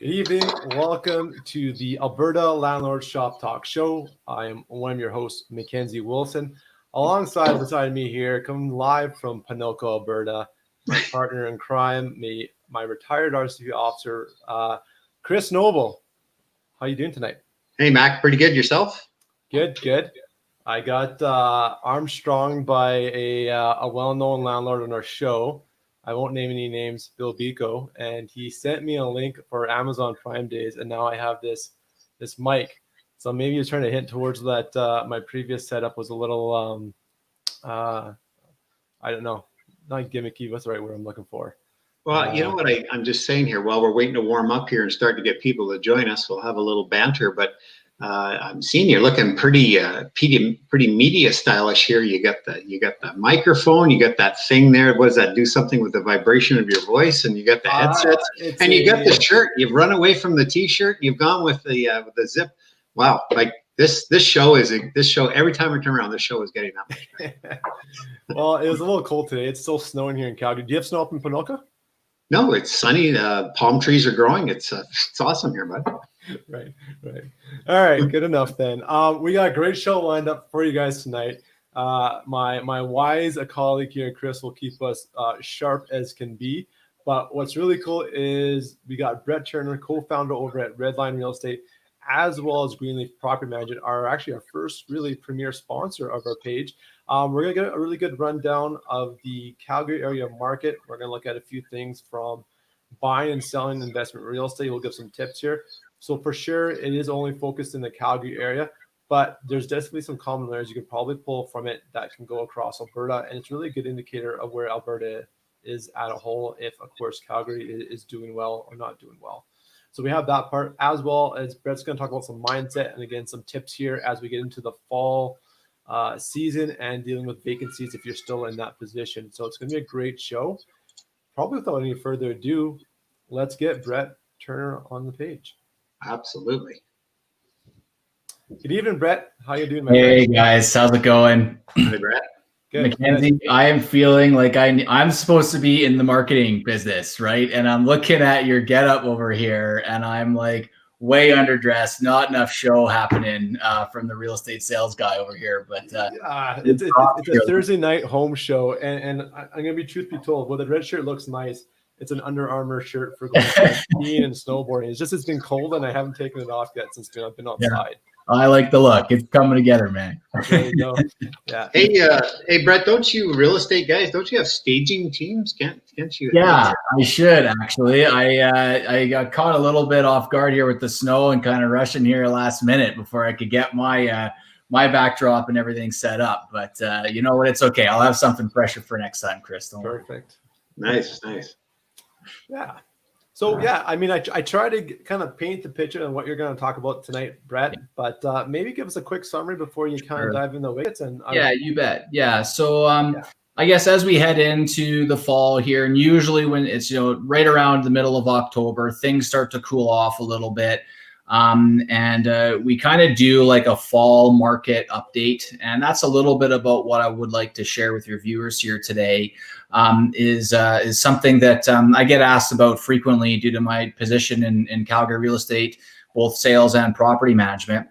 Good evening. Welcome to the Alberta Landlord Shoptalk show. I am one of your hosts, MacKenzie Wilson. Beside me here, coming live from Ponoka, Alberta, my partner in crime, my retired RCP officer, Chris Noble. How you doing tonight? Hey, Mac. Pretty good. Yourself? Good. I got Armstrong by a well-known landlord on our show. I won't name any names, Bill Bico, and he sent me a link for Amazon Prime Days, and now I have this mic. So maybe he's trying to hint towards that. My previous setup was a little, I don't know, not gimmicky. What's the right word I'm looking for? Well, you know what I'm just saying here. While we're waiting to warm up here and start to get people to join us, we'll have a little banter. But I'm seeing you're looking pretty media stylish here. You got the microphone, you got that thing there. What does that do? Something with the vibration of your voice, and you got the headsets, and you got the shirt. You've run away from the t-shirt. You've gone with the zip. Wow, like this show. Every time we turn around, this show is getting that much. Well, it was a little cold today. It's still snowing here in Calgary. Do you have snow up in Ponoka? No, it's sunny. Palm trees are growing. It's awesome here, bud. Right. All right, good enough then. We got a great show lined up for you guys tonight. My wise colleague here, Chris, will keep us sharp as can be. But what's really cool is we got Brett Turner, co-founder over at Redline Real Estate, as well as Greenleaf Property Management, are actually our first really premier sponsor of our page. We're going to get a really good rundown of the Calgary area market. We're going to look at a few things from buying and selling investment real estate. We'll give some tips here. So for sure, it is only focused in the Calgary area, but there's definitely some commonalities you can probably pull from it that can go across Alberta. And it's really a good indicator of where Alberta is at a whole, if, of course, Calgary is doing well or not doing well. So we have that part, as well as Brett's going to talk about some mindset and, again, some tips here as we get into the fall season and dealing with vacancies if you're still in that position. So it's going to be a great show. Probably without any further ado, let's get Brett Turner on the page. Absolutely. Good evening, Brett. How you doing, my friend? friend? Guys, how's it going? Hey, Brett. Good. MacKenzie, I am feeling like I'm supposed to be in the marketing business, right? And I'm looking at your getup over here, and I'm like way underdressed, not enough show happening from the real estate sales guy over here. But it's a Thursday night home show, and I'm gonna be truth be told, well, the red shirt looks nice. It's an Under Armour shirt for going skiing and snowboarding. It's been cold, and I haven't taken it off yet since I've been outside. Yeah. I like the look. It's coming together, man. There you go. Yeah. Hey, Brett, don't you real estate guys? Don't you have staging teams? Can't you? Yeah, I should actually. I got caught a little bit off guard here with the snow and kind of rushing here last minute before I could get my backdrop and everything set up. But you know what? It's okay. I'll have something fresher for next time, Chris. Don't worry. Perfect. Nice. Yeah. So yeah, I mean, I try to kind of paint the picture on what you're going to talk about tonight, Brett. But maybe give us a quick summary before you kind of dive into the wickets. And yeah, you bet. Yeah. So I guess as we head into the fall here, and usually when it's right around the middle of October, things start to cool off a little bit. And we kind of do like a fall market update, and that's a little bit about what I would like to share with your viewers here today. Is something that I get asked about frequently due to my position in Calgary real estate, both sales and property management.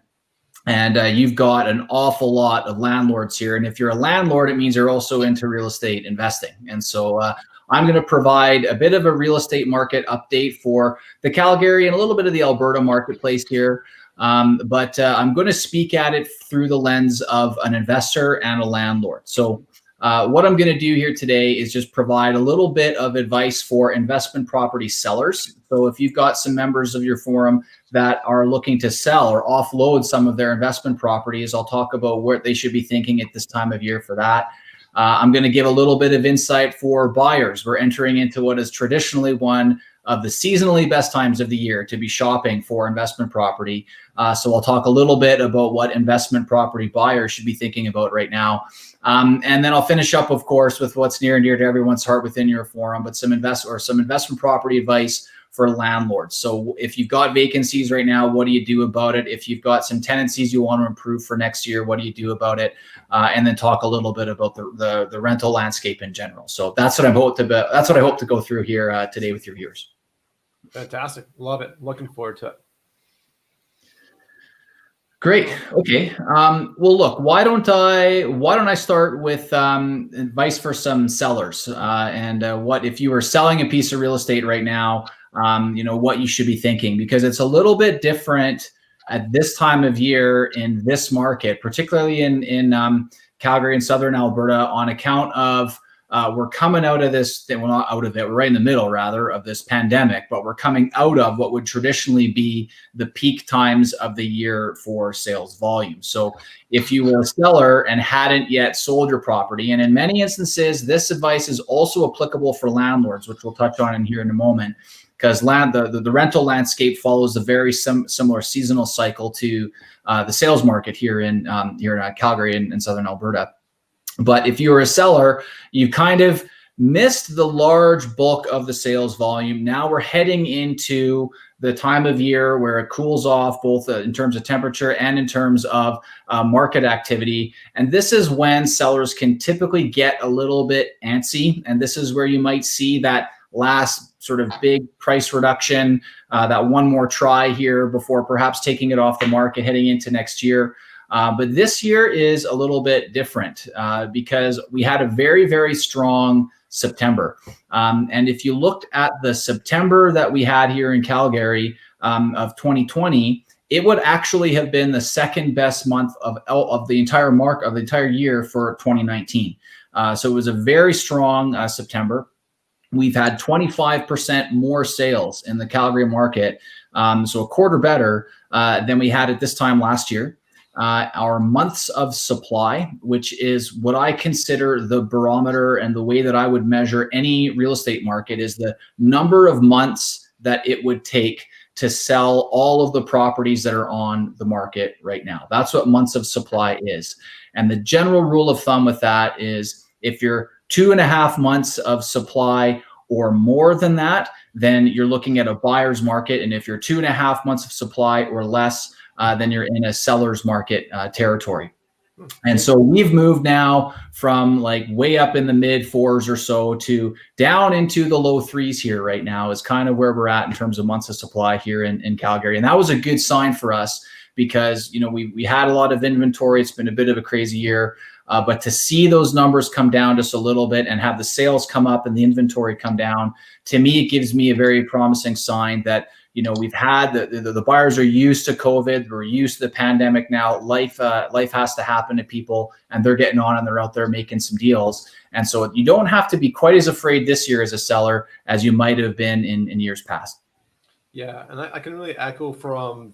And you've got an awful lot of landlords here, and if you're a landlord, it means you're also into real estate investing. And so I'm going to provide a bit of a real estate market update for the Calgary and a little bit of the Alberta marketplace here. But I'm going to speak at it through the lens of an investor and a landlord. So what I'm going to do here today is just provide a little bit of advice for investment property sellers. So if you've got some members of your forum that are looking to sell or offload some of their investment properties, I'll talk about what they should be thinking at this time of year for that. I'm going to give a little bit of insight for buyers. We're entering into what is traditionally one of the seasonally best times of the year to be shopping for investment property. So I'll talk a little bit about what investment property buyers should be thinking about right now. And then I'll finish up, of course, with what's near and dear to everyone's heart within your forum, but some investment property advice for landlords. So if you've got vacancies right now, what do you do about it? If you've got some tenancies you want to improve for next year, what do you do about it? And then talk a little bit about the rental landscape in general. So that's what I hope to go through here today with your viewers. Fantastic. Love it. Looking forward to it. Great. Okay. Well, look, why don't I start with advice for some sellers, and what if you were selling a piece of real estate right now, what you should be thinking, because it's a little bit different at this time of year in this market, particularly in Calgary and Southern Alberta, on account of we're coming out of this, well, not out of it, we're right in the middle rather of this pandemic, but we're coming out of what would traditionally be the peak times of the year for sales volume. So if you were a seller and hadn't yet sold your property, and in many instances, this advice is also applicable for landlords, which we'll touch on in here in a moment, because the rental landscape follows a very similar seasonal cycle to the sales market here in Calgary and Southern Alberta. But if you're a seller, you kind of missed the large bulk of the sales volume. Now we're heading into the time of year where it cools off, both in terms of temperature and in terms of market activity. And this is when sellers can typically get a little bit antsy. And this is where you might see that last sort of big price reduction, that one more try here before perhaps taking it off the market heading into next year. But this year is a little bit different because we had a very, very strong September. And if you looked at the September that we had here in Calgary of 2020, it would actually have been the second best month of the entire year for 2019. So it was a very strong September. We've had 25% more sales in the Calgary market, so a quarter better than we had at this time last year. Our months of supply, which is what I consider the barometer and the way that I would measure any real estate market, is the number of months that it would take to sell all of the properties that are on the market right now. That's what months of supply is. And the general rule of thumb with that is if you're 2.5 months of supply or more than that, then you're looking at a buyer's market. And if you're 2.5 months of supply or less, then you're in a seller's market territory. And so we've moved now from like way up in the mid 4s or so to down into the low 3s here right now is kind of where we're at in terms of months of supply here in Calgary. And that was a good sign for us because, we had a lot of inventory. It's been a bit of a crazy year. But to see those numbers come down just a little bit and have the sales come up and the inventory come down, to me, it gives me a very promising sign that, we've had the buyers are used to COVID. We're used to the pandemic now. Life has to happen to people, and they're getting on and they're out there making some deals. And so you don't have to be quite as afraid this year as a seller as you might have been in years past. Yeah, and I can really echo from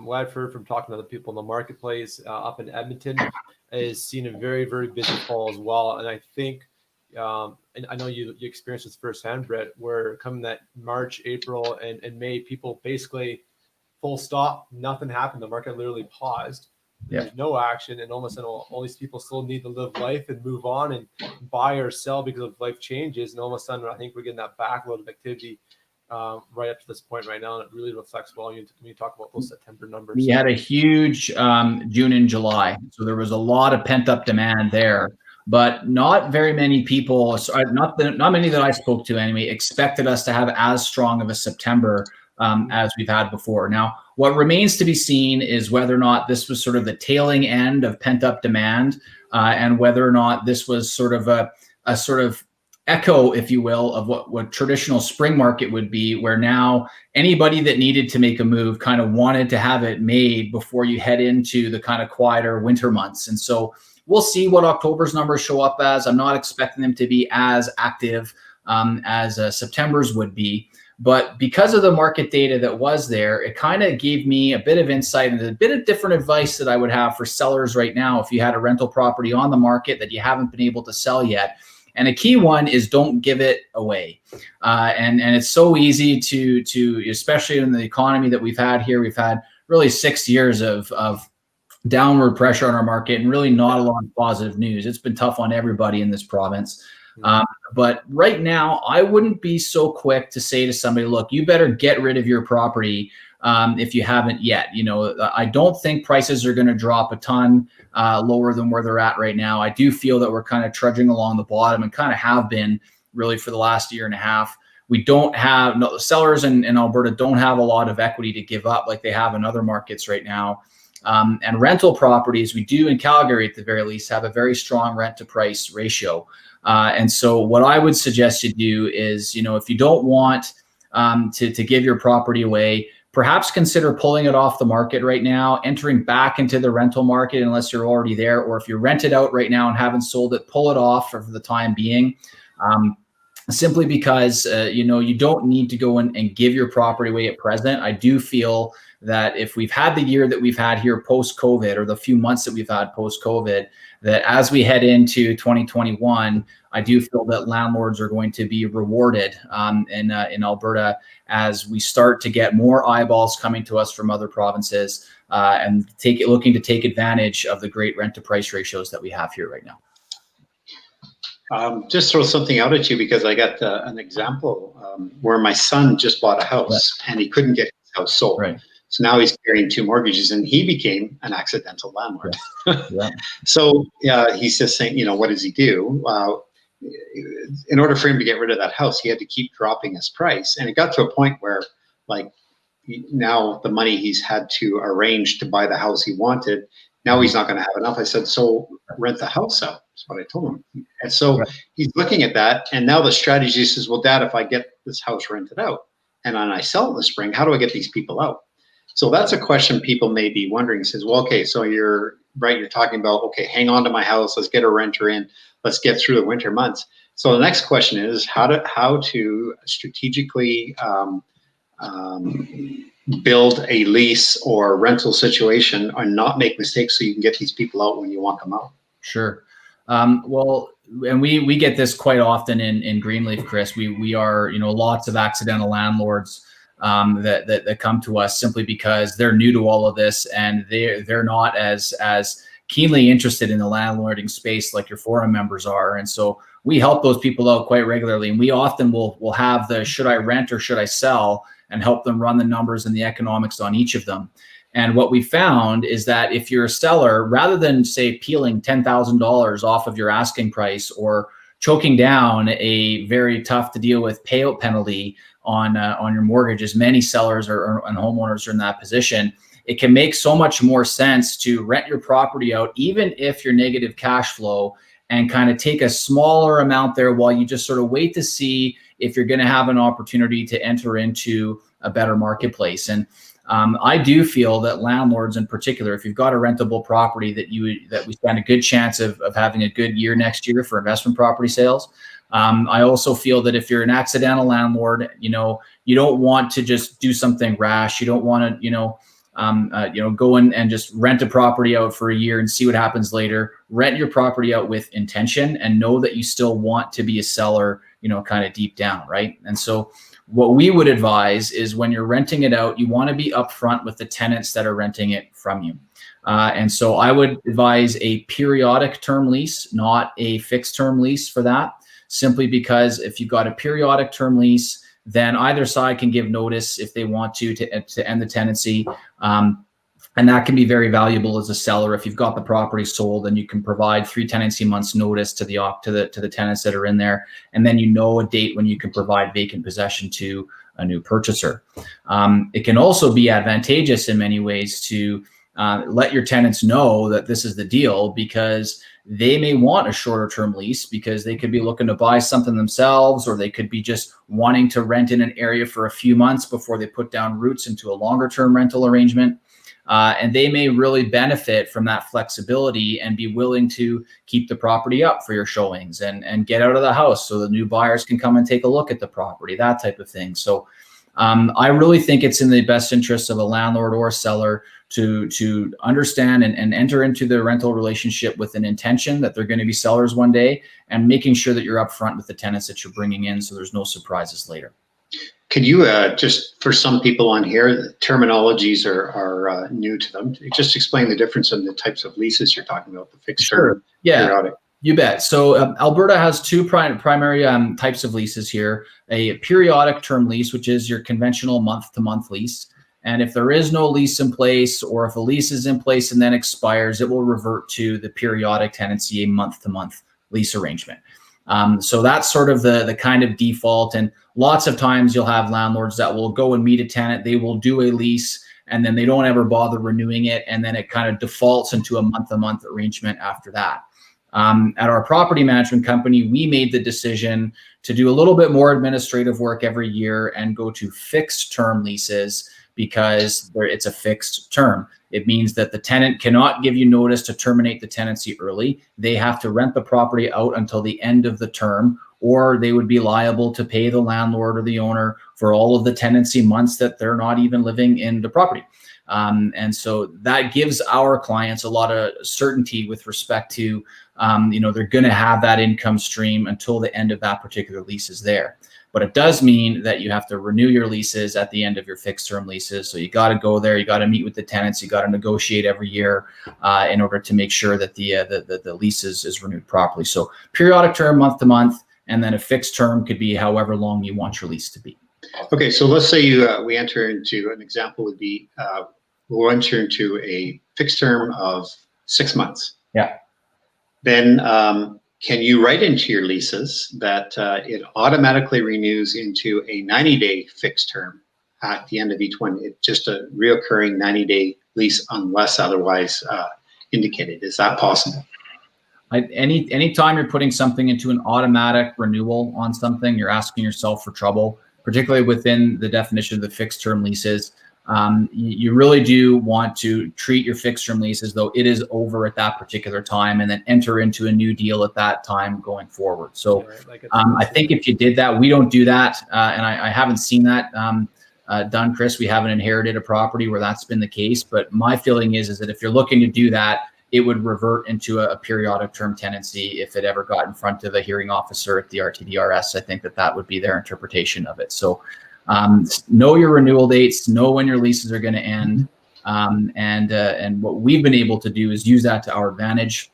what I've heard from talking to other people in the marketplace up in Edmonton, is seeing a very, very busy fall as well. And I think, and I know you experienced this firsthand, Brett, where coming that March, April, and May, people basically full stop, nothing happened. The market literally paused. There's no action, and almost all these people still need to live life and move on and buy or sell because of life changes. And all of a sudden, I think we're getting that backload of activity right up to this point right now, and it really reflects well when you talk about those September numbers. We had a huge June and July, so there was a lot of pent up demand there. But not very many people, not many that I spoke to anyway, expected us to have as strong of a September as we've had before. Now, what remains to be seen is whether or not this was sort of the tailing end of pent up demand, and whether or not this was sort of a sort of echo, if you will, of what traditional spring market would be, where now anybody that needed to make a move kind of wanted to have it made before you head into the kind of quieter winter months. And so we'll see what October's numbers show up as. I'm not expecting them to be as active as September's would be. But because of the market data that was there, it kind of gave me a bit of insight and a bit of different advice that I would have for sellers right now if you had a rental property on the market that you haven't been able to sell yet. And a key one is don't give it away. And it's so easy to, especially in the economy that we've had here, we've had really 6 years of downward pressure on our market and really not a lot of positive news. It's been tough on everybody in this province. But right now, I wouldn't be so quick to say to somebody, look, you better get rid of your property if you haven't yet. I don't think prices are going to drop a ton lower than where they're at right now. I do feel that we're kind of trudging along the bottom and kind of have been really for the last year and a half. we don't have, no, sellers in Alberta don't have a lot of equity to give up like they have in other markets right now. And rental properties, we do in Calgary at the very least, have a very strong rent to price ratio. And so what I would suggest you do is, if you don't want to give your property away, perhaps consider pulling it off the market right now, entering back into the rental market unless you're already there, or if you rent it out right now and haven't sold it, pull it off for the time being. Simply because, you don't need to go in and give your property away at present. I do feel that if we've had the year that we've had here post-COVID, or the few months that we've had post-COVID, that as we head into 2021, I do feel that landlords are going to be rewarded in Alberta as we start to get more eyeballs coming to us from other provinces and looking to take advantage of the great rent to price ratios that we have here right now. Just throw something out at you because I got an example where my son just bought a house and he couldn't get his house sold. Right. So now he's carrying 2 mortgages and he became an accidental landlord. Yeah. So he's just saying, what does he do? In order for him to get rid of that house, he had to keep dropping his price. And it got to a point where now the money he's had to arrange to buy the house he wanted, now he's not going to have enough. I said, so rent the house out. That's what I told him. And so he's looking at that. And now the strategy says, well, Dad, if I get this house rented out and then I sell it in the spring, how do I get these people out? So that's a question people may be wondering. He says, well, okay, so you're right. You're talking about, okay, hang on to my house. Let's get a renter in. Let's get through the winter months. So the next question is how to strategically build a lease or rental situation and not make mistakes so you can get these people out when you want them out. Sure. Well, and we get this quite often in Greenleaf, Chris. We are, lots of accidental landlords that come to us simply because they're new to all of this and they're not as keenly interested in the landlording space like your forum members are. And so we help those people out quite regularly. And we often will have the should I rent or should I sell and help them run the numbers and the economics on each of them. And what we found is that if you're a seller, rather than say peeling $10,000 off of your asking price or choking down a very tough to deal with payout penalty on your mortgage, as many sellers and homeowners are in that position, it can make so much more sense to rent your property out, even if you're negative cash flow, and kind of take a smaller amount there while you just sort of wait to see if you're going to have an opportunity to enter into a better marketplace. And I do feel that landlords in particular, if you've got a rentable property that we stand a good chance of having a good year next year for investment property sales. I also feel that if you're an accidental landlord, you don't want to just do something rash. You don't want to, go in and just rent a property out for a year and see what happens later. Rent your property out with intention and know that you still want to be a seller, kind of deep down, right? And so what we would advise is when you're renting it out, you want to be upfront with the tenants that are renting it from you. And so I would advise a periodic term lease, not a fixed term lease for that, simply because if you've got a periodic term lease, then either side can give notice if they want to end the tenancy. And that can be very valuable as a seller. If you've got the property sold, then you can provide 3 tenancy months notice to the tenants that are in there. And then a date when you can provide vacant possession to a new purchaser. It can also be advantageous in many ways to let your tenants know that this is the deal, because they may want a shorter term lease because they could be looking to buy something themselves, or they could be just wanting to rent in an area for a few months before they put down roots into a longer term rental arrangement. And they may really benefit from that flexibility and be willing to keep the property up for your showings and get out of the house so the new buyers can come and take a look at the property, that type of thing. So I really think it's in the best interest of a landlord or a seller to understand and enter into the rental relationship with an intention that they're going to be sellers one day, and making sure that you're upfront with the tenants that you're bringing in so there's no surprises later. Could you just, for some people on here, the terminologies are new to them, just explain the difference in the types of leases you're talking about, the fixed term, periodic? You bet. So Alberta has 2 primary types of leases here: a periodic term lease, which is your conventional month-to-month lease. And if there is no lease in place, or if a lease is in place and then expires, it will revert to the periodic tenancy, a month-to-month lease arrangement. So that's sort of the kind of default. And lots of times you'll have landlords that will go and meet a tenant, they will do a lease, and then they don't ever bother renewing it. And then it kind of defaults into a month-to-month arrangement after that. At our property management company, we made the decision to do a little bit more administrative work every year and go to fixed term leases because it's a fixed term. It means that the tenant cannot give you notice to terminate the tenancy early. They have to rent the property out until the end of the term, or they would be liable to pay the landlord or the owner for all of the tenancy months that they're not even living in the property. And so that gives our clients a lot of certainty with respect to, they're going to have that income stream until the end of that particular lease is there. But it does mean that you have to renew your leases at the end of your fixed term leases. So you got to go there, you got to meet with the tenants, you got to negotiate every year in order to make sure that the lease is renewed properly. So periodic term, month to month, and then a fixed term could be however long you want your lease to be. Okay, so let's say we enter into, an example would be, we'll enter into a fixed term of 6 months. Yeah. Then can you write into your leases that it automatically renews into a 90-day fixed term at the end of each one? It's just a reoccurring 90-day lease unless otherwise indicated. Is that possible? Anytime you're putting something into an automatic renewal on something, you're asking yourself for trouble, particularly within the definition of the fixed term leases. You really do want to treat your fixed term lease as though it is over at that particular time and then enter into a new deal at that time going forward. So I think if you did that, we don't do that. And I haven't seen that done, Chris. We haven't inherited a property where that's been the case. But my feeling is that if you're looking to do that, it would revert into a periodic term tenancy if it ever got in front of a hearing officer at the RTDRS. I think that would be their interpretation of it. So know your renewal dates, know when your leases are going to end. And what we've been able to do is use that to our advantage,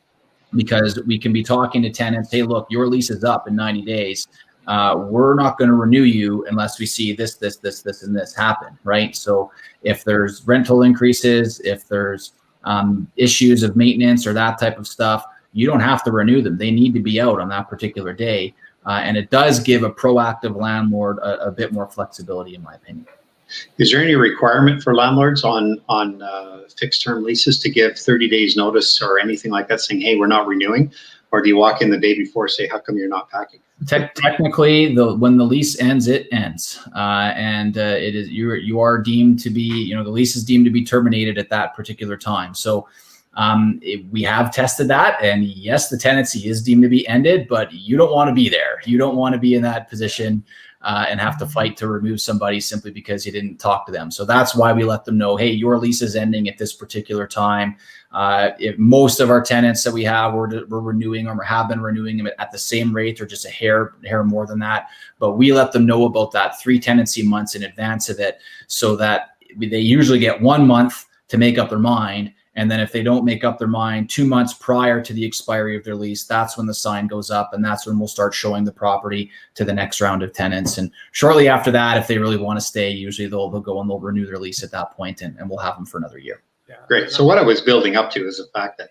because we can be talking to tenants, hey, look, your lease is up in 90 days. We're not going to renew you unless we see this, and this happen, right? So if there's rental increases, if there's issues of maintenance or that type of stuff, you don't have to renew them. They need to be out on that particular day. And it does give a proactive landlord a bit more flexibility, in my opinion. Is there any requirement for landlords on fixed term leases to give 30 days notice or anything like that, saying, hey, we're not renewing? Or do you walk in the day before, say, how come you're not packing? Technically, when the lease ends, it ends, and it is you are deemed to be, the lease is deemed to be terminated at that particular time. So we have tested that, and yes, the tenancy is deemed to be ended, but you don't want to be there. You don't want to be in that position and have to fight to remove somebody simply because you didn't talk to them. So that's why we let them know, hey, your lease is ending at this particular time. If most of our tenants that we have, we're renewing them or have been renewing them at the same rate or just a hair more than that. But we let them know about that 3 tenancy months in advance of it, so that they usually get 1 month to make up their mind. And then if they don't make up their mind 2 months prior to the expiry of their lease, that's when the sign goes up, and that's when we'll start showing the property to the next round of tenants. And shortly after that, if they really want to stay, usually they'll go and they'll renew their lease at that point, and we'll have them for another year. Yeah. Great. So what I was building up to is the fact that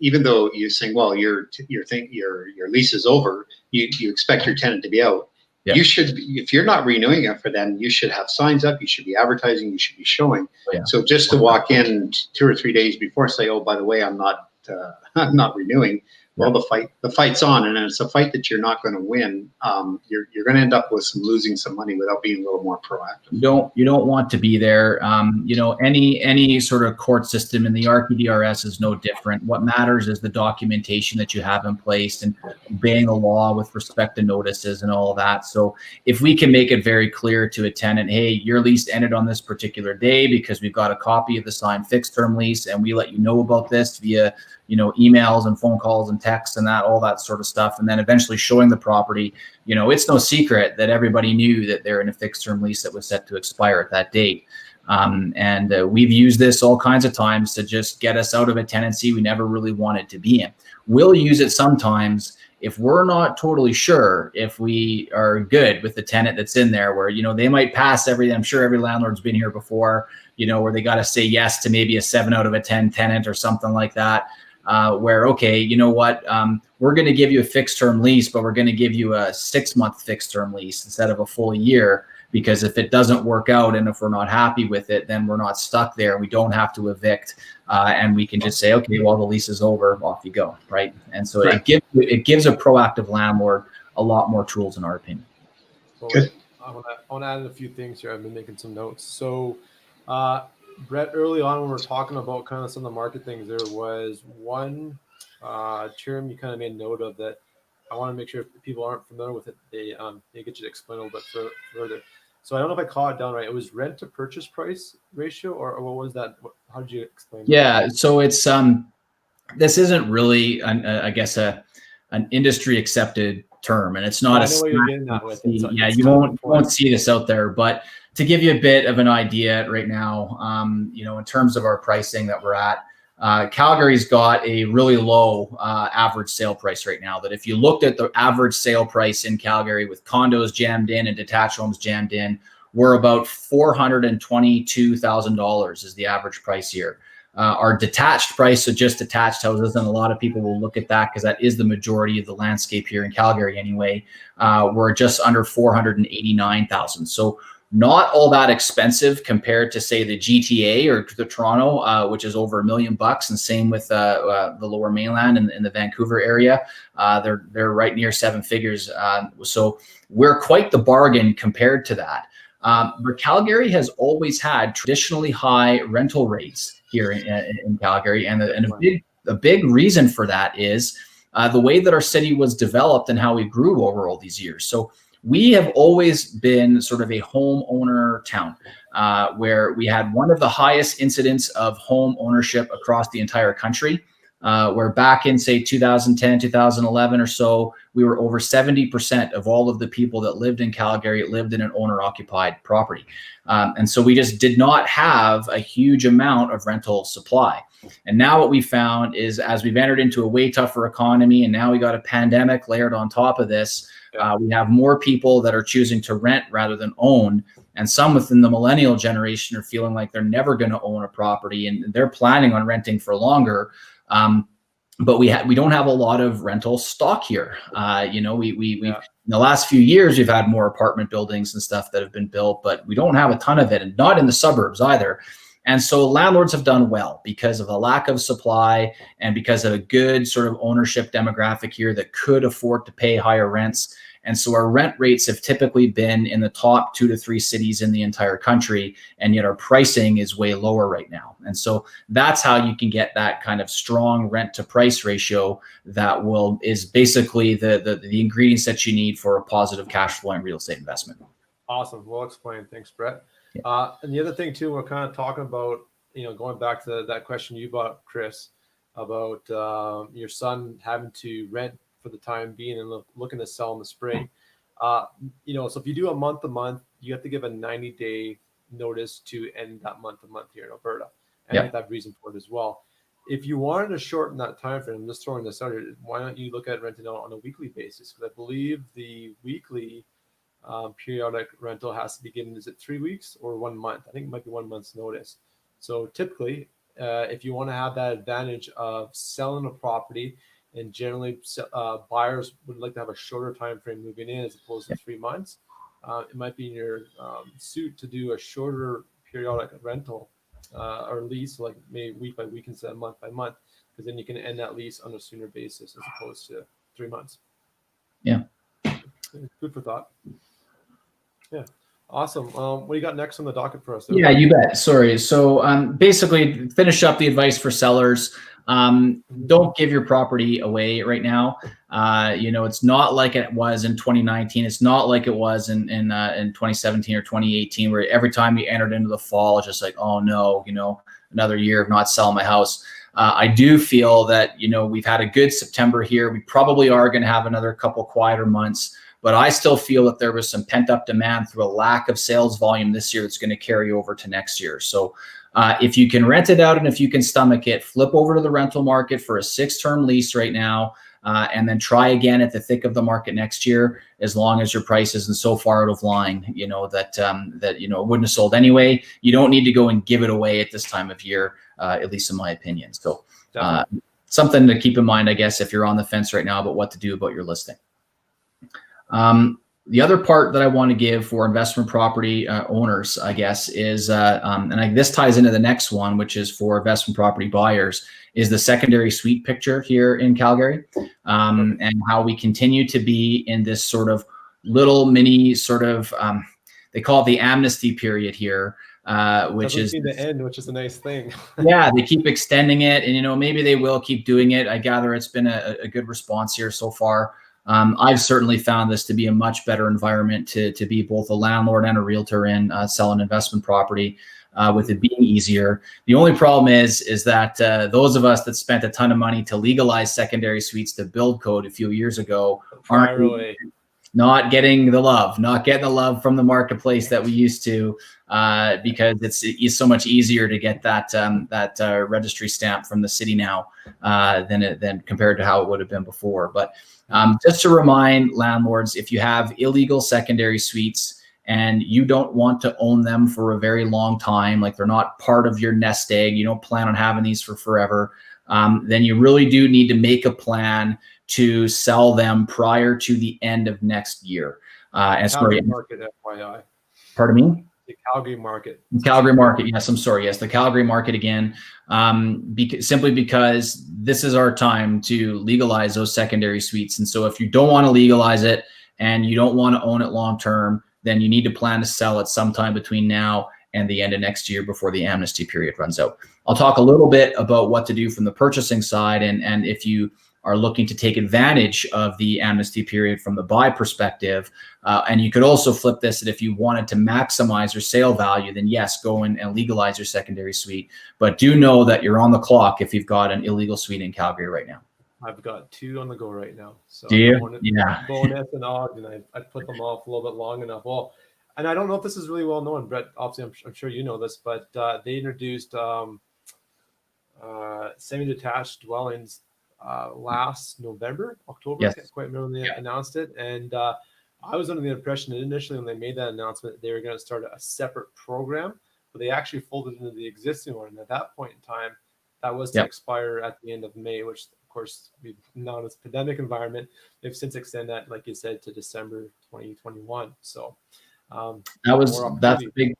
even though you're saying, well, your lease is over, you expect your tenant to be out. Yeah. You should, if you're not renewing it for them, you should have signs up, you should be advertising, you should be showing. Yeah. So just to walk in 2 or 3 days before, say, oh, by the way, I'm not renewing. Well, the fight's on, and it's a fight that you're not going to win. You're going to end up with losing some money without being a little more proactive. You don't want to be there. Any sort of court system in the RTDRS is no different. What matters is the documentation that you have in place and obeying the law with respect to notices and all of that. So if we can make it very clear to a tenant, hey, your lease ended on this particular day because we've got a copy of the signed fixed term lease, and we let you know about this via emails and phone calls and texts and all that sort of stuff. And then eventually showing the property, it's no secret that everybody knew that they're in a fixed term lease that was set to expire at that date. We've used this all kinds of times to just get us out of a tenancy we never really wanted to be in. We'll use it sometimes if we're not totally sure if we are good with the tenant that's in there, where, they might pass everything. I'm sure every landlord's been here before, where they got to say yes to maybe a 7 out of a 10 tenant or something like that. Where, okay, we're we're going to give you a fixed term lease, but we're going to give you a 6-month fixed term lease instead of a full year. Because if it doesn't work out and if we're not happy with it, then we're not stuck there. We don't have to evict, and we can just say, okay, well, the lease is over, off you go, right? And so it gives a proactive landlord a lot more tools, in our opinion. Good. I want to add a few things here. I've been making some notes. So, Brett, early on when we were talking about kind of some of the market things, there was one term you kind of made note of that I want to make sure if people aren't familiar with it, they get you to explain a little bit further. So I don't know if I caught it down right. It was rent to purchase price ratio, or what was that? How did you explain that? Yeah, so it's this isn't really, I guess, an industry accepted term, and it's not I know what you're getting at with it. Yeah, you won't see this out there, but to give you a bit of an idea right now, in terms of our pricing that we're at, Calgary's got a really low average sale price right now. That if you looked at the average sale price in Calgary with condos jammed in and detached homes jammed in, we're about $422,000 is the average price here. Our detached price, so just detached houses, and a lot of people will look at that because that is the majority of the landscape here in Calgary anyway. We're just under $489,000. So not all that expensive compared to, say, the GTA or the Toronto, which is over $1 million, and same with the Lower Mainland and in the Vancouver area. They're right near 7 figures. So we're quite the bargain compared to that. But Calgary has always had traditionally high rental rates here in Calgary, and a big reason for that is the way that our city was developed and how we grew over all these years. So we have always been sort of a homeowner town, where we had one of the highest incidents of home ownership across the entire country, where back in, say, 2010, 2011 or so, we were over 70% of all of the people that lived in Calgary lived in an owner-occupied property. And so we just did not have a huge amount of rental supply. And now what we found is, as we've entered into a way tougher economy, and now we got a pandemic layered on top of this, we have more people that are choosing to rent rather than own. And some within the millennial generation are feeling like they're never going to own a property, and they're planning on renting for longer. But we don't have a lot of rental stock here. We in the last few years, we've had more apartment buildings and stuff that have been built, but we don't have a ton of it, and not in the suburbs either. And so landlords have done well because of the lack of supply and because of a good sort of ownership demographic here that could afford to pay higher rents. And so our rent rates have typically been in the top 2 to 3 cities in the entire country, and yet our pricing is way lower right now. And so that's how you can get that kind of strong rent to price ratio that is basically the ingredients that you need for a positive cash flowing real estate investment. Awesome. Well explained. Thanks, Brett. Yeah. And the other thing too, we're kind of talking about, going back to that question you brought up, Chris, about your son having to rent for the time being and looking to sell in the spring. So if you do a month, you have to give a 90-day notice to end that month here in Alberta. And I think that reason for it as well. If you wanted to shorten that time frame, I'm just throwing this out here, why don't you look at renting out on a weekly basis? Because I believe the weekly periodic rental has to be given, is it 3 weeks or 1 month? I think it might be 1 month's notice. So typically, if you want to have that advantage of selling a property, and generally buyers would like to have a shorter time frame moving in as opposed to 3 months, it might be in your suit to do a shorter periodic rental or lease, like maybe week by week instead of month by month, because then you can end that lease on a sooner basis as opposed to 3 months. Yeah. Good for thought. Yeah. Awesome. What do you got next on the docket for us? Yeah, you bet. Sorry. So basically, finish up the advice for sellers. Don't give your property away right now. It's not like it was in 2019. It's not like it was in 2017 or 2018, where every time you entered into the fall, it's just like, oh no, another year of not selling my house. I do feel that, we've had a good September here. We probably are going to have another couple quieter months, but I still feel that there was some pent up demand through a lack of sales volume this year that's going to carry over to next year. So if you can rent it out and if you can stomach it, flip over to the rental market for a 6-term lease right now, and then try again at the thick of the market next year, as long as your price isn't so far out of line, that it wouldn't have sold anyway. You don't need to go and give it away at this time of year, at least in my opinion. So something to keep in mind, I guess, if you're on the fence right now about what to do about your listing. The other part that I want to give for investment property owners, I guess, is, this ties into the next one, which is for investment property buyers, is the secondary suite picture here in Calgary, and how we continue to be in this sort of little mini sort of, they call it the amnesty period here, which is the end, which is a nice thing. Yeah, they keep extending it, and maybe they will keep doing it. I gather it's been a good response here so far. I've certainly found this to be a much better environment to be both a landlord and a realtor in, selling investment property, with it being easier. The only problem is that those of us that spent a ton of money to legalize secondary suites to build code a few years ago aren't not getting the love from the marketplace that we used to, because it's so much easier to get that registry stamp from the city now than compared to how it would have been before. But just to remind landlords, if you have illegal secondary suites and you don't want to own them for a very long time, like they're not part of your nest egg, you don't plan on having these for forever, then you really do need to make a plan to sell them prior to the end of next year. Calgary market, FYI. Pardon me? The Calgary market. Calgary market. Yes, I'm sorry. Yes, the Calgary market again. Simply because this is our time to legalize those secondary suites. And so if you don't want to legalize it and you don't want to own it long term, then you need to plan to sell it sometime between now and the end of next year before the amnesty period runs out. I'll talk a little bit about what to do from the purchasing side, and if you are looking to take advantage of the amnesty period from the buy perspective. And you could also flip this, that if you wanted to maximize your sale value, then yes, go in and legalize your secondary suite. But do know that you're on the clock if you've got an illegal suite in Calgary right now. I've got 2 on the go right now. So do you? Yeah. Bonus and Ogden. I put them off a little bit long enough. Well, and I don't know if this is really well known, Brett. Obviously, I'm sure you know this, but they introduced semi-detached dwellings last October. Yes. I can't quite remember when they announced it. And I was under the impression that initially when they made that announcement, they were going to start a separate program, but they actually folded into the existing one. And at that point in time, that was to expire at the end of May, which of course we've now in this pandemic environment, they've since extended that, like you said, to December 2021. So that's big.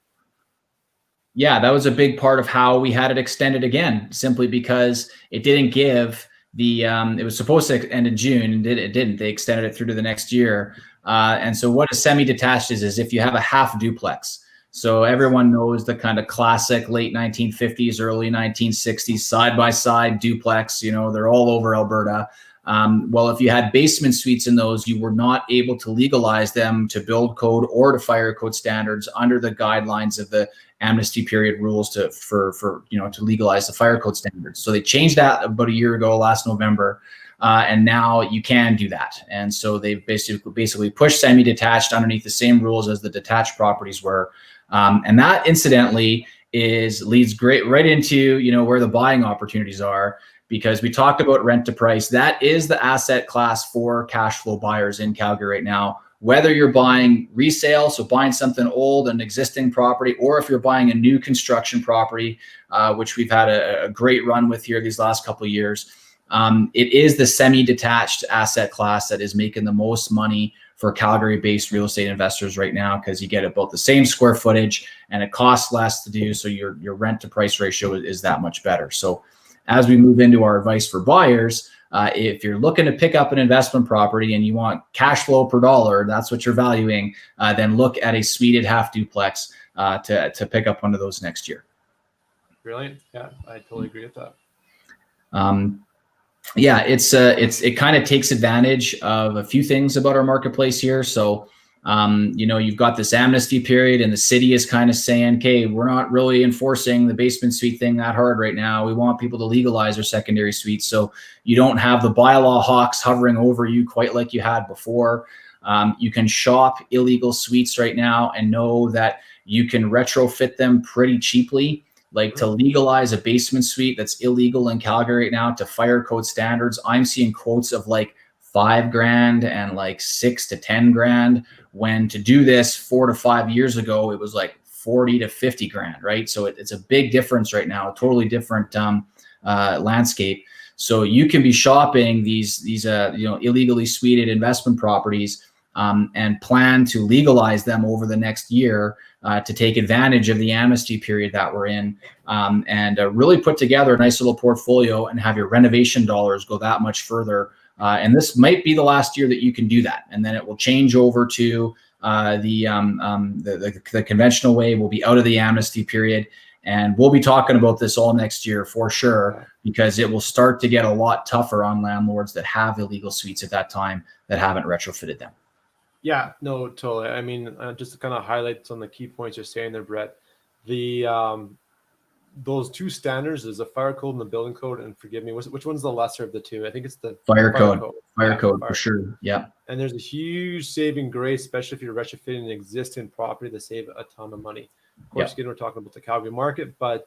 Yeah, that was a big part of how we had it extended again, simply because it didn't give it was supposed to end in June and it didn't. They extended it through to the next year. And so what a semi-detached is if you have a half duplex. So everyone knows the kind of classic late 1950s, early 1960s side-by-side duplex, they're all over Alberta. Well, if you had basement suites in those, you were not able to legalize them to build code or to fire code standards under the guidelines of the amnesty period rules to legalize the fire code standards. So they changed that about a year ago, last November, and now you can do that. And so they've basically pushed semi-detached underneath the same rules as the detached properties were, and that incidentally leads right into where the buying opportunities are. Because we talked about rent to price. That is the asset class for cash flow buyers in Calgary right now. Whether you're buying resale, so buying something old, an existing property, or if you're buying a new construction property, which we've had a great run with here these last couple of years, it is the semi-detached asset class that is making the most money for Calgary-based real estate investors right now, because you get about the same square footage and it costs less to do, so your rent to price ratio is that much better. So as we move into our advice for buyers, if you're looking to pick up an investment property and you want cash flow per dollar, that's what you're valuing, then look at a suited half duplex to pick up one of those next year. Brilliant. Yeah, I totally agree with that. It kind of takes advantage of a few things about our marketplace here. So you've got this amnesty period and the city is kind of saying, okay, we're not really enforcing the basement suite thing that hard right now. We want people to legalize their secondary suites. So you don't have the bylaw hawks hovering over you quite like you had before. You can shop illegal suites right now and know that you can retrofit them pretty cheaply. Like to legalize a basement suite that's illegal in Calgary right now to fire code standards, I'm seeing quotes of like $5,000 and like $6,000 to $10,000. When to do this 4 to 5 years ago, it was like $40,000 to $50,000, right? So it's a big difference right now, a totally different landscape. So you can be shopping these illegally suited investment properties and plan to legalize them over the next year to take advantage of the amnesty period that we're in, and really put together a nice little portfolio and have your renovation dollars go that much further. And this might be the last year that you can do that, and then it will change over to the conventional way. We'll be out of the amnesty period, and we'll be talking about this all next year for sure, because it will start to get a lot tougher on landlords that have illegal suites at that time that haven't retrofitted them. Yeah, no, totally. I mean, just to kind of highlight some of the key points you're saying there, Brett, those two standards is the fire code and the building code. And forgive me, which one's the lesser of the two? I think it's the fire code. Fire code for sure. Yeah. And there's a huge saving grace, especially if you're retrofitting an existing property, to save a ton of money. Of course, again, we're talking about the Calgary market, but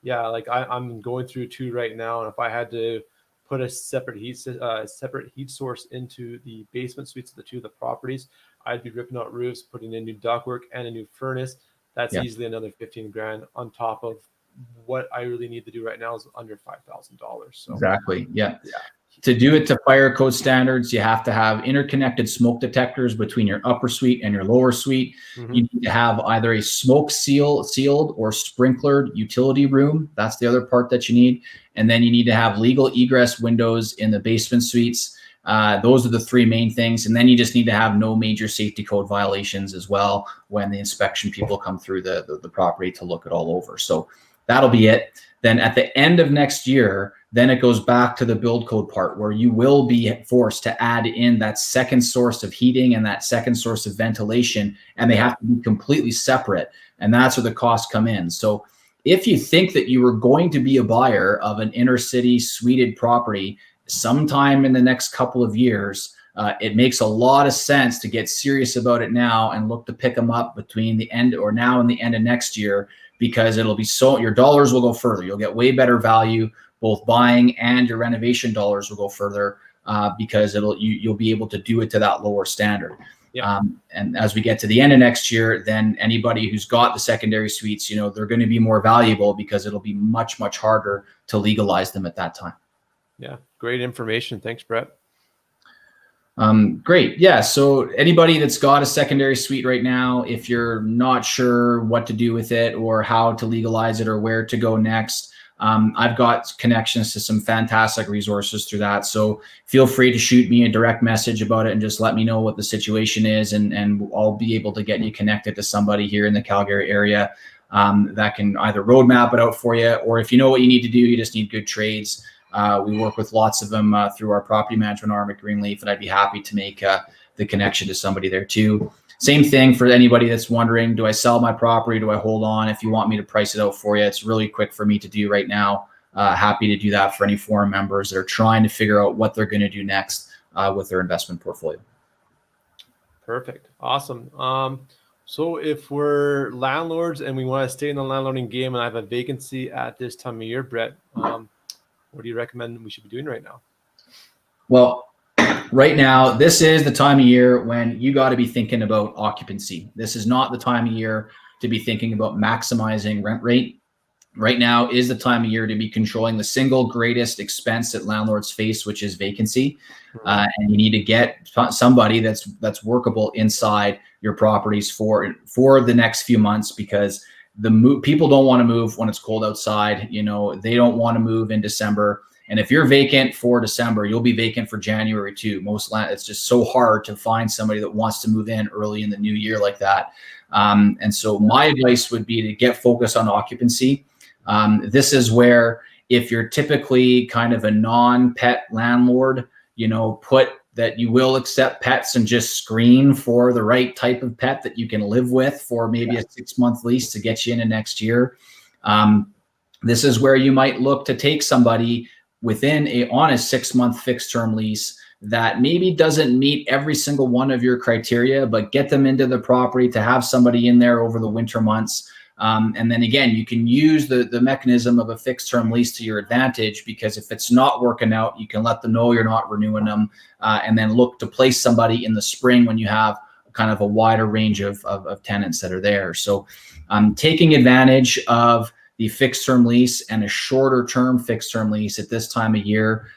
yeah, like I'm going through two right now, and if I had to put a separate heat source into the basement suites of the two of the properties, I'd be ripping out roofs, putting in new ductwork and a new furnace. That's easily another 15 grand on top of what I really need to do right now is under $5,000. So exactly. Yeah. To do it to fire code standards, you have to have interconnected smoke detectors between your upper suite and your lower suite. Mm-hmm. You need to have either a smoke sealed or sprinklered utility room. That's the other part that you need. And then you need to have legal egress windows in the basement suites. Those are the three main things. And then you just need to have no major safety code violations as well when the inspection people come through the property to look it all over. So that'll be it. Then at the end of next year, then it goes back to the build code part where you will be forced to add in that second source of heating and that second source of ventilation, and they have to be completely separate. And that's where the costs come in. So if you think that you were going to be a buyer of an inner city suited property sometime in the next couple of years, it makes a lot of sense to get serious about it now and look to pick them up between the end or now and the end of next year, because it'll be your dollars will go further. You'll get way better value, both buying and your renovation dollars will go further because you'll be able to do it to that lower standard. Yeah. And as we get to the end of next year, then anybody who's got the secondary suites, they're going to be more valuable because it'll be much, much harder to legalize them at that time. Yeah. Great information. Thanks, Brett. Great. Yeah. So anybody that's got a secondary suite right now, if you're not sure what to do with it or how to legalize it or where to go next, I've got connections to some fantastic resources through that. So feel free to shoot me a direct message about it and just let me know what the situation is. And I'll be able to get you connected to somebody here in the Calgary area that can either roadmap it out for you, or if you know what you need to do, you just need good trades. We work with lots of them through our property management arm at Greenleaf, and I'd be happy to make the connection to somebody there too. Same thing for anybody that's wondering, do I sell my property? Do I hold on? If you want me to price it out for you, it's really quick for me to do right now. Happy to do that for any forum members that are trying to figure out what they're going to do next with their investment portfolio. Perfect. Awesome. So if we're landlords and we want to stay in the landlording game and I have a vacancy at this time of year, Brett, what do you recommend we should be doing right now? Well, right now, this is the time of year when you got to be thinking about occupancy. This is not the time of year to be thinking about maximizing rent rate. Right now is the time of year to be controlling the single greatest expense that landlords face, which is vacancy. And you need to get somebody that's workable inside your properties for the next few months, because people don't want to move when it's cold outside. They don't want to move in December. And if you're vacant for December, you'll be vacant for January too. It's just so hard to find somebody that wants to move in early in the new year like that. And so my advice would be to get focused on occupancy. This is where, if you're typically kind of a non-pet landlord, put that you will accept pets and just screen for the right type of pet that you can live with for maybe a 6-month lease to get you into next year. This is where you might look to take somebody on a 6-month fixed term lease that maybe doesn't meet every single one of your criteria, but get them into the property to have somebody in there over the winter months. And then again, you can use the mechanism of a fixed term lease to your advantage, because if it's not working out, you can let them know you're not renewing them, and then look to place somebody in the spring when you have kind of a wider range of tenants that are there. So taking advantage of the fixed term lease and a shorter term fixed term lease at this time of year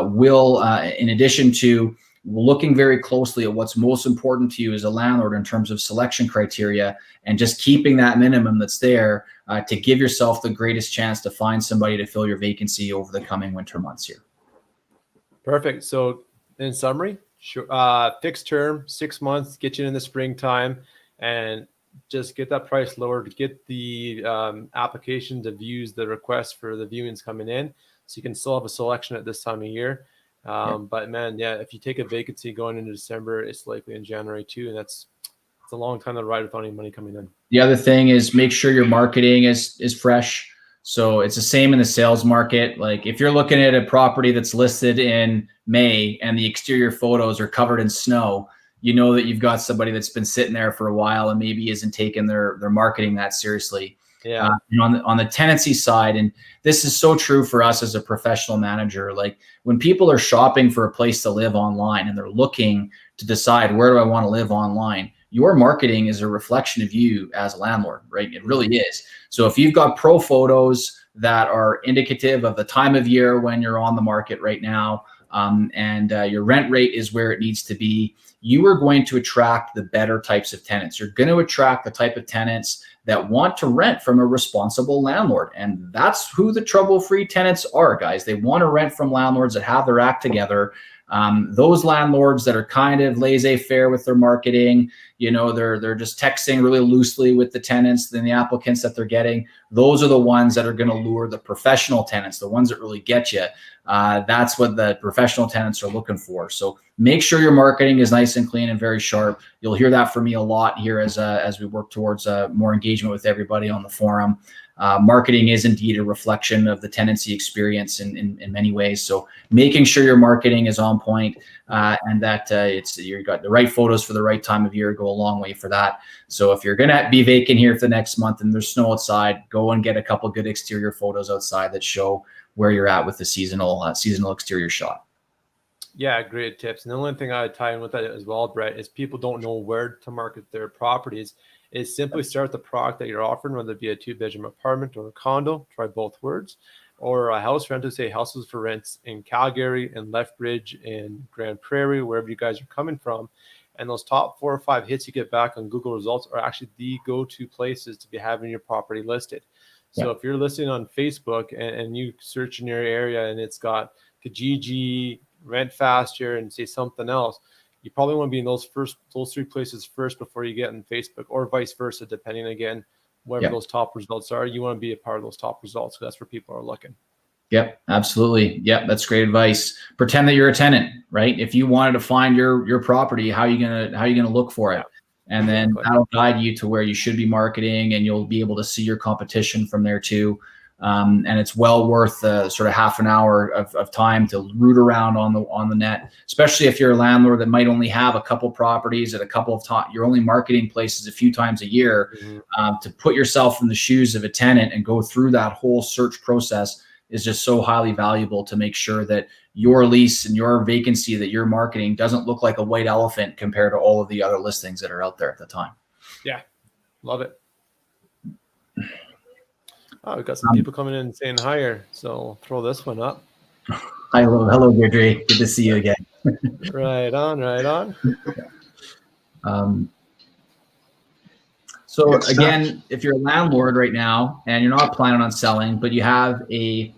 will, in addition to looking very closely at what's most important to you as a landlord in terms of selection criteria and just keeping that minimum that's there to give yourself the greatest chance to find somebody to fill your vacancy over the coming winter months here. Perfect. So in summary, fixed term, 6 months, get you in the springtime, and just get that price lowered, get the application to views, the request for the viewings coming in, so you can still have a selection at this time of year. But man, yeah, if you take a vacancy going into December, it's likely in January too, and it's a long time to ride without any money coming in. The other thing is make sure your marketing is fresh. So it's the same in the sales market. Like if you're looking at a property that's listed in May and the exterior photos are covered in snow, you know that you've got somebody that's been sitting there for a while and maybe isn't taking their marketing that seriously. Yeah. On the tenancy side, and this is so true for us as a professional manager, like when people are shopping for a place to live online and they're looking to decide, where do I want to live online? Your marketing is a reflection of you as a landlord, right? It really is. So if you've got pro photos that are indicative of the time of year when you're on the market right now, and your rent rate is where it needs to be, you are going to attract the better types of tenants. You're going to attract the type of tenants that want to rent from a responsible landlord. And that's who the trouble-free tenants are, guys. They want to rent from landlords that have their act together. Those landlords that are kind of laissez-faire with their marketing, you know, they're just texting really loosely with the tenants and the applicants that they're getting. Those are the ones that are going to lure the professional tenants, the ones that really get you. That's what the professional tenants are looking for. So make sure your marketing is nice and clean and very sharp. You'll hear that from me a lot here as we work towards more engagement with everybody on the forum. Marketing is indeed a reflection of the tenancy experience in many ways. So making sure your marketing is on point and that you've got the right photos for the right time of year go a long way for that. So if you're going to be vacant here for the next month and there's snow outside, go and get a couple good exterior photos outside that show where you're at with the seasonal exterior shot. Yeah, great tips. And the only thing I would tie in with that as well, Brett, is people don't know where to market their properties. Is simply start the product that you're offering, whether it be a 2-bedroom apartment or a condo, try both words, or a house rental, say houses for rents in Calgary and Lethbridge and Grand Prairie, wherever you guys are coming from. And those top 4 or 5 hits you get back on Google results are actually the go-to places to be having your property listed. So if you're listing on Facebook and you search in your area and it's got Kijiji, Rent Faster, and say something else, you probably want to be in those 3 places first before you get in Facebook, or vice versa, depending again, wherever those top results are. You want to be a part of those top results, because that's where people are looking. Yep, absolutely. Yep, that's great advice. Pretend that you're a tenant, right? If you wanted to find your property, how are you gonna look for it? And then that'll guide you to where you should be marketing, and you'll be able to see your competition from there too. And it's well worth sort of half an hour of time to root around on the net, especially if you're a landlord that might only have a couple properties at a couple of times. You're only marketing places a few times a year. To put yourself in the shoes of a tenant and go through that whole search process is just so highly valuable to make sure that your lease and your vacancy that you're marketing doesn't look like a white elephant compared to all of the other listings that are out there at the time. Yeah, love it. Oh, we've got some people coming in saying hi here, so I'll throw this one up. Hello, Deirdre. Good to see you again. Right on. So again, if you're a landlord right now and you're not planning on selling, but you have a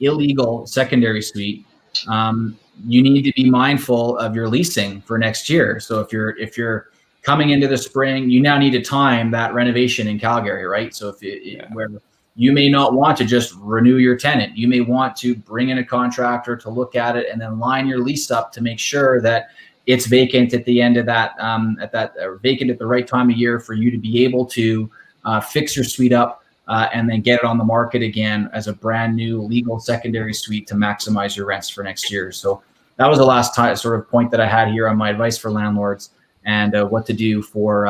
illegal secondary suite, you need to be mindful of your leasing for next year. So if you're coming into the spring, you now need to time that renovation in Calgary, right? So where you may not want to just renew your tenant, you may want to bring in a contractor to look at it and then line your lease up to make sure that it's vacant at the end of that, vacant at the right time of year for you to be able to fix your suite up and then get it on the market again as a brand new legal secondary suite to maximize your rents for next year. So that was the last sort of point that I had here on my advice for landlords and what to do for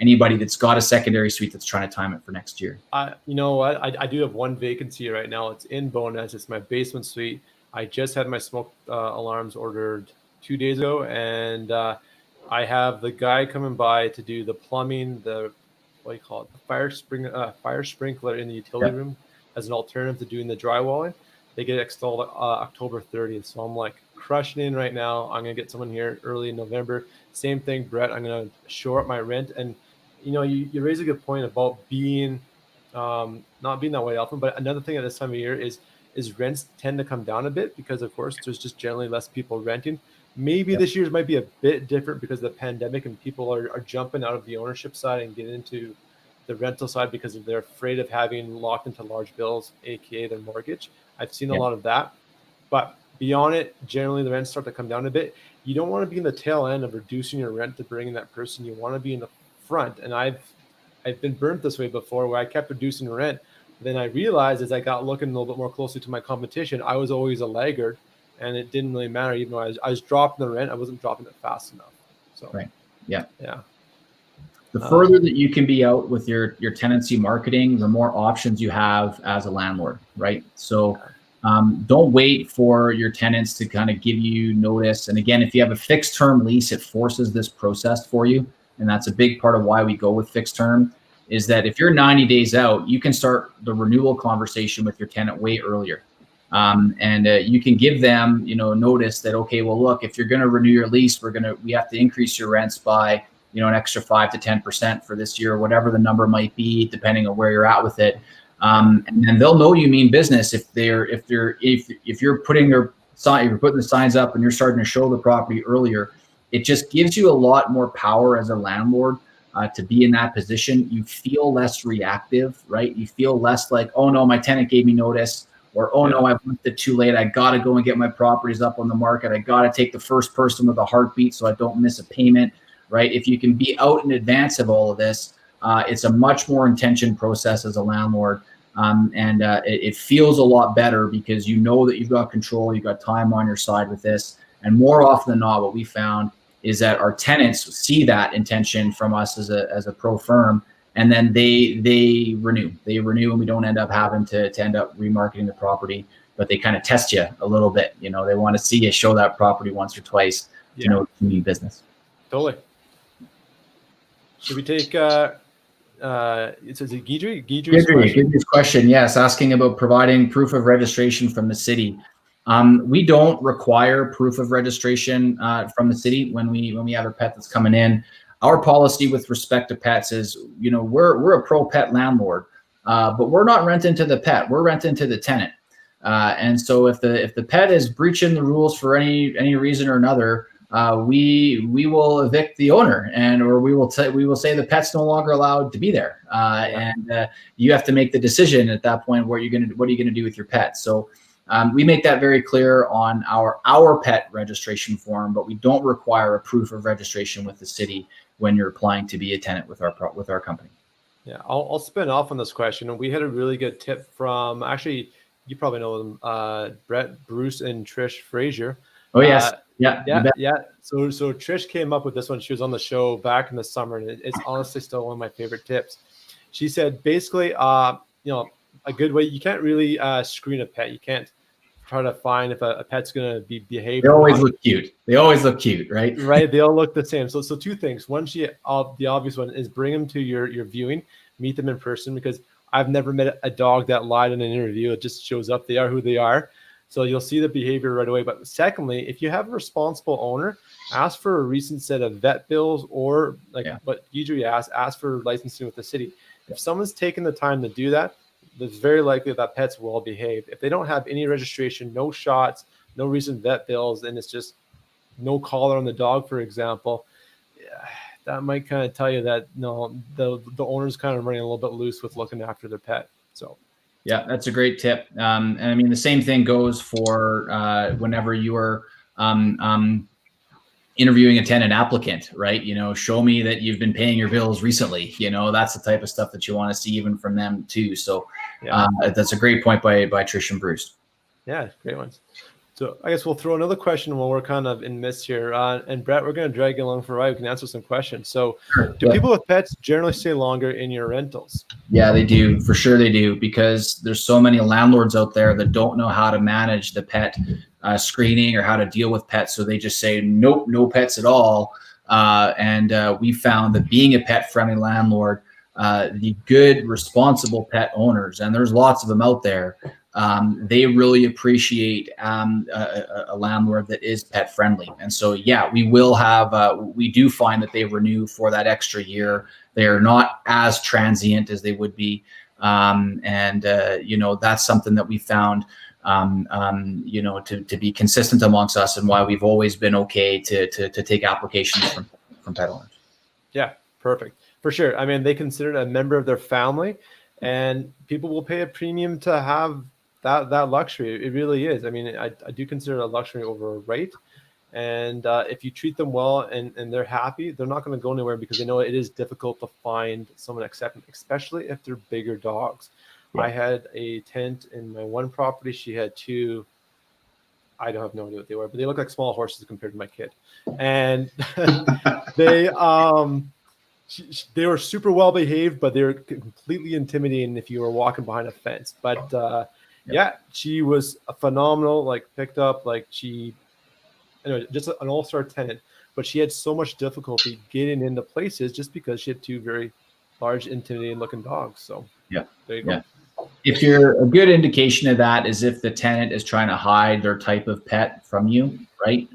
anybody that's got a secondary suite that's trying to time it for next year. You know what? I do have one vacancy right now. It's in Bowness. It's my basement suite. I just had my smoke alarms ordered 2 days ago, and I have the guy coming by to do the plumbing, the what do you call it, the fire sprinkler in the utility room as an alternative to doing the drywalling. They get installed October 30th. So I'm like crushing in right now. I'm gonna get someone here early in November. Same thing, Brett. I'm gonna shore up my rent. And you raise a good point about being not being that way often. But another thing at this time of year is rents tend to come down a bit because, of course, there's just generally less people renting. Maybe this year's might be a bit different because of the pandemic and people are jumping out of the ownership side and getting into the rental side because they're afraid of having locked into large bills, aka their mortgage. I've seen a lot of that, but beyond it, generally the rents start to come down a bit. You don't want to be in the tail end of reducing your rent to bring in that person. You want to be in the front. And I've been burnt this way before, where I kept reducing rent. Then I realized as I got looking a little bit more closely to my competition, I was always a laggard, and it didn't really matter. Even though I was dropping the rent, I wasn't dropping it fast enough. So yeah. The further that you can be out with your tenancy marketing, the more options you have as a landlord, right? So don't wait for your tenants to kind of give you notice. And again, if you have a fixed term lease, it forces this process for you. And that's a big part of why we go with fixed term, is that if you're 90 days out, you can start the renewal conversation with your tenant way earlier. And you can give them, notice that, okay, well, look, if you're going to renew your lease, we have to increase your rents by, an extra 5 to 10% for this year, whatever the number might be, depending on where you're at with it. And then they'll know you mean business if you're putting the signs up and you're starting to show the property earlier. It just gives you a lot more power as a landlord to be in that position. You feel less reactive, right? You feel less like, oh no, my tenant gave me notice, or oh no, I left it too late. I got to go and get my properties up on the market. I got to take the first person with a heartbeat so I don't miss a payment, right? If you can be out in advance of all of this, it's a much more intentioned process as a landlord. And it feels a lot better because you know that you've got control, you've got time on your side with this. And more often than not, what we found is that our tenants see that intention from us as a pro firm, and then they renew, and we don't end up having to end up remarketing the property, but they kind of test you a little bit. They want to see you show that property once or twice to know you mean business. Totally. Should we take it's Guidry's question? Yes, asking about providing proof of registration from the city. We don't require proof of registration from the city when we have a pet that's coming in. Our policy with respect to pets is, we're a pro pet landlord, but we're not renting to the pet. We're renting to the tenant. And so if the pet is breaching the rules for any reason or another, we will evict the owner, or we will say the pet's no longer allowed to be there. And you have to make the decision at that point what are you going to do with your pet. So we make that very clear on our pet registration form, but we don't require a proof of registration with the city when you're applying to be a tenant with our company. Yeah, I'll spin off on this question. And we had a really good tip from, actually, you probably know them, Brett, Bruce, and Trish Frazier. Oh, yes. Yeah. So Trish came up with this one. She was on the show back in the summer, and it's honestly still one of my favorite tips. She said, basically, a good way, you can't really screen a pet. You can't try to find if a pet's going to be behaved. They always look cute. Right? Right. They all look the same. So two things. One, the obvious one is bring them to your viewing, meet them in person, because I've never met a dog that lied in an interview. It just shows up. They are who they are. So you'll see the behavior right away. But secondly, if you have a responsible owner, ask for a recent set of vet bills, or what Guidry ask for licensing with the city. If someone's taken the time to do that, it's very likely that pet's well behaved. If they don't have any registration, no shots, no recent vet bills, and it's just no collar on the dog, for example, that might kind of tell you that the owner's kind of running a little bit loose with looking after their pet. So. Yeah, that's a great tip. And I mean, the same thing goes for whenever you are interviewing a tenant applicant, right? Show me that you've been paying your bills recently. That's the type of stuff that you want to see even from them too. So that's a great point by Trish and Bruce. Yeah, great ones. So I guess we'll throw another question while we're kind of in midst here. And Brett, we're going to drag you along for a ride. We can answer some questions. So do people with pets generally stay longer in your rentals? Yeah, they do. For sure they do, because there's so many landlords out there that don't know how to manage the pet screening or how to deal with pets. So they just say, nope, no pets at all. And we found that being a pet-friendly landlord the good, responsible pet owners, and there's lots of them out there, they really appreciate a landlord that is pet friendly. And so, yeah, we will have, we do find that they renew for that extra year. They are not as transient as they would be. That's something that we found, to be consistent amongst us, and why we've always been okay to take applications from pet owners. Yeah, perfect. For sure. I mean, they consider it a member of their family, and people will pay a premium to have that luxury. It really is. I mean, I do consider it a luxury over a right. And if you treat them well and they're happy, they're not going to go anywhere, because they know it is difficult to find someone accepting, especially if they're bigger dogs. Yeah. I had a tenant in my one property. She had two. I don't have no idea what they were, but they look like small horses compared to my kid. And they were super well behaved, but they were completely intimidating if you were walking behind a fence. But yeah, she was a phenomenal, like picked up, like she, just an all-star tenant, but she had so much difficulty getting into places just because she had two very large, intimidating looking dogs. So yeah, there you go. If you're a good indication of that is if the tenant is trying to hide their type of pet from you, right?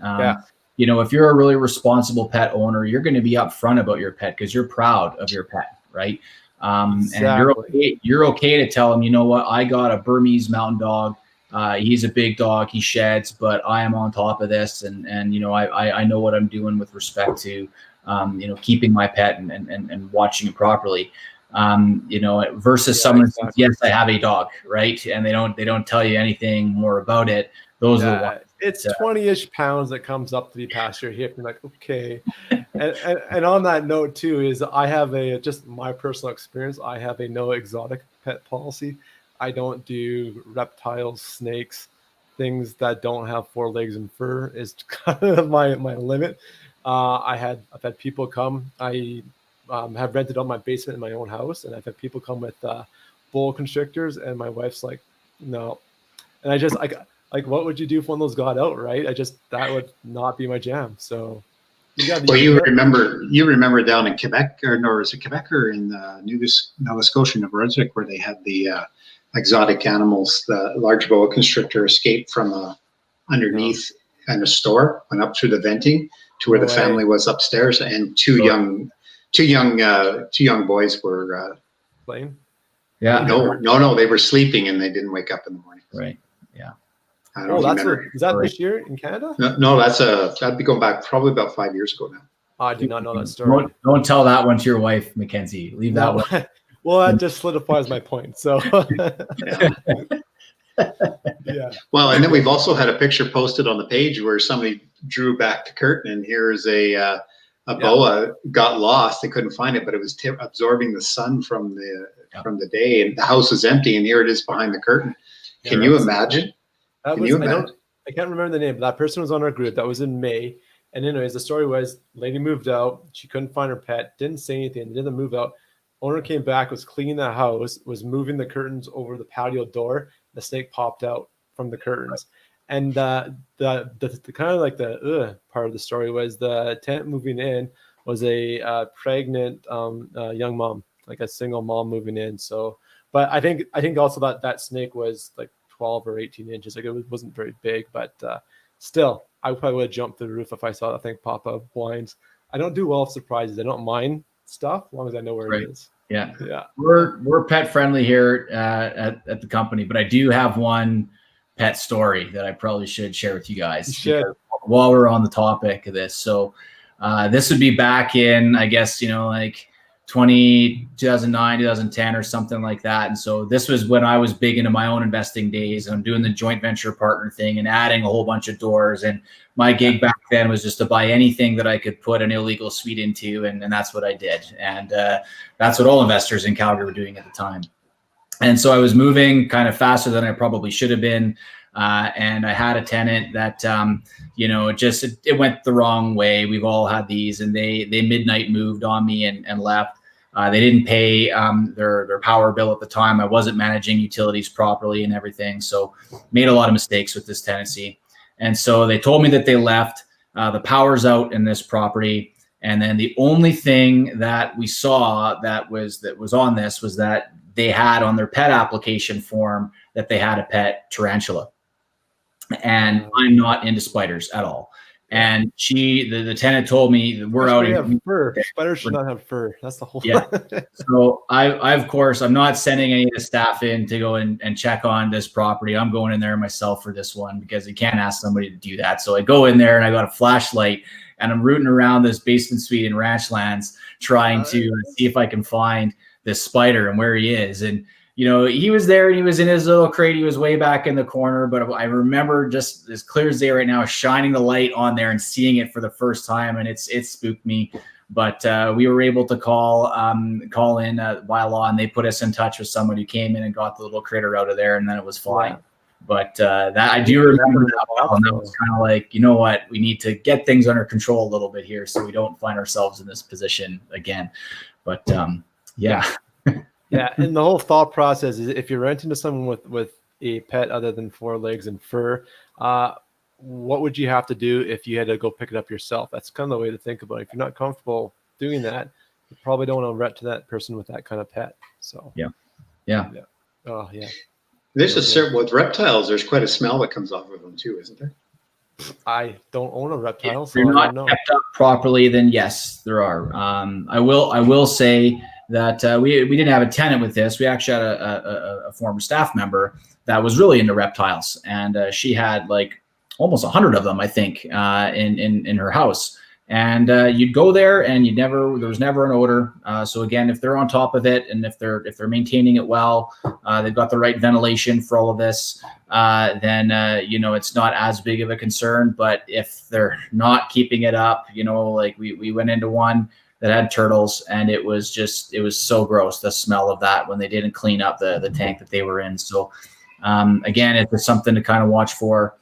If you're a really responsible pet owner, you're going to be upfront about your pet because you're proud of your pet, right? Exactly. And you're okay to tell them, you know what, I got a Burmese mountain dog. He's a big dog. He sheds, but I am on top of this, and I know what I'm doing with respect to keeping my pet and watching it properly. Versus someone says, yes, I have a dog, right? And they don't tell you anything more about it. Those are the ones. It's 20-ish pounds that comes up to be past your hip. You're like, okay. and on that note too, is I have just my personal experience. I have a no exotic pet policy. I don't do reptiles, snakes, things that don't have 4 legs and fur is kind of my limit. I've had people come. I have rented out my basement in my own house, and I've had people come with boa constrictors, and my wife's like, no. And I just like, what would you do if one of those got out, right? That would not be my jam. So you remember down in Quebec, or is it Quebec or in Nova Scotia, New Brunswick, where they had the exotic animals, the large boa constrictor escaped from underneath in a store, went up through the venting to where the family was upstairs, and two young boys were playing. Yeah. No, they were sleeping and they didn't wake up in the morning. Right. Yeah. Is that this year in Canada? No, that'd be going back probably about 5 years ago now. I did not know that story. Don't tell that one to your wife, MacKenzie. Leave that one. Well, that just solidifies my point. So, yeah. Well, and then we've also had a picture posted on the page where somebody drew back the curtain, and here's a boa got lost. They couldn't find it, but it was absorbing the sun from the day, and the house was empty, and here it is behind the curtain. Can you imagine? I can't remember the name, but that person was on our group. That was in May. And anyways, the story was, lady moved out. She couldn't find her pet. Didn't say anything. Didn't move out. Owner came back, was cleaning the house, was moving the curtains over the patio door. The snake popped out from the curtains. And the kind of like the part of the story was the tenant moving in was a pregnant young mom, like a single mom moving in. So, but I think also that snake was like 12 or 18 inches. Like it wasn't very big, but still, I probably would have jumped through the roof if I saw that thing pop up blinds. I don't do well with surprises. I don't mind stuff as long as I know where it is. Yeah. We're pet friendly here at the company, but I do have one pet story that I probably should share with you guys while we're on the topic of this. So this would be back in, I guess, like 2009, 2010 or something like that. And so this was when I was big into my own investing days, and I'm doing the joint venture partner thing and adding a whole bunch of doors. And my gig back then was just to buy anything that I could put an illegal suite into. And that's what I did. And that's what all investors in Calgary were doing at the time. And so I was moving kind of faster than I probably should have been. And I had a tenant that, it went the wrong way. We've all had these, and they midnight moved on me and left. They didn't pay their power bill at the time. I wasn't managing utilities properly and everything. So made a lot of mistakes with this tenancy. And so they told me that they left. The power's out in this property. And then the only thing that we saw that was on this was that they had on their pet application form that they had a pet tarantula. And I'm not into spiders at all. And the tenant told me we're out here. Fur. Spiders should not have fur. That's the whole. Yeah. So I of course I'm not sending any of the staff in to go and check on this property. I'm going in there myself for this one because you can't ask somebody to do that. So I go in there and I got a flashlight and I'm rooting around this basement suite in Ranchlands trying to see if I can find this spider and where he is. And you know, he was there and he was in his little crate. He was way back in the corner, but I remember just as clear as day right now, shining the light on there and seeing it for the first time. And it spooked me, but we were able to call in by law, and they put us in touch with someone who came in and got the little critter out of there, and then it was fine. But that I do remember that well, and that was kind of like, you know what, we need to get things under control a little bit here so we don't find ourselves in this position again. But yeah. Yeah, and the whole thought process is if you're renting to someone with a pet other than 4 legs and fur, what would you have to do if you had to go pick it up yourself? That's kind of the way to think about it. If you're not comfortable doing that, you probably don't want to rent to that person with that kind of pet. So yeah. Oh yeah. There's a certain with reptiles. There's quite a smell that comes off of them too, isn't there? I don't own a reptile, so if you're I don't not know. kept up properly, then yes, there are. I will say that we didn't have a tenant with this. We actually had a former staff member that was really into reptiles, and she had like almost 100 of them, I think, in her house. And you'd go there, and there was never an odor. So again, if they're on top of it, and if they're maintaining it well, they've got the right ventilation for all of this, then it's not as big of a concern. But if they're not keeping it up, like we went into one that had turtles, and it was so gross, the smell of that, when they didn't clean up the tank that they were in. So again, it's something to kind of watch for.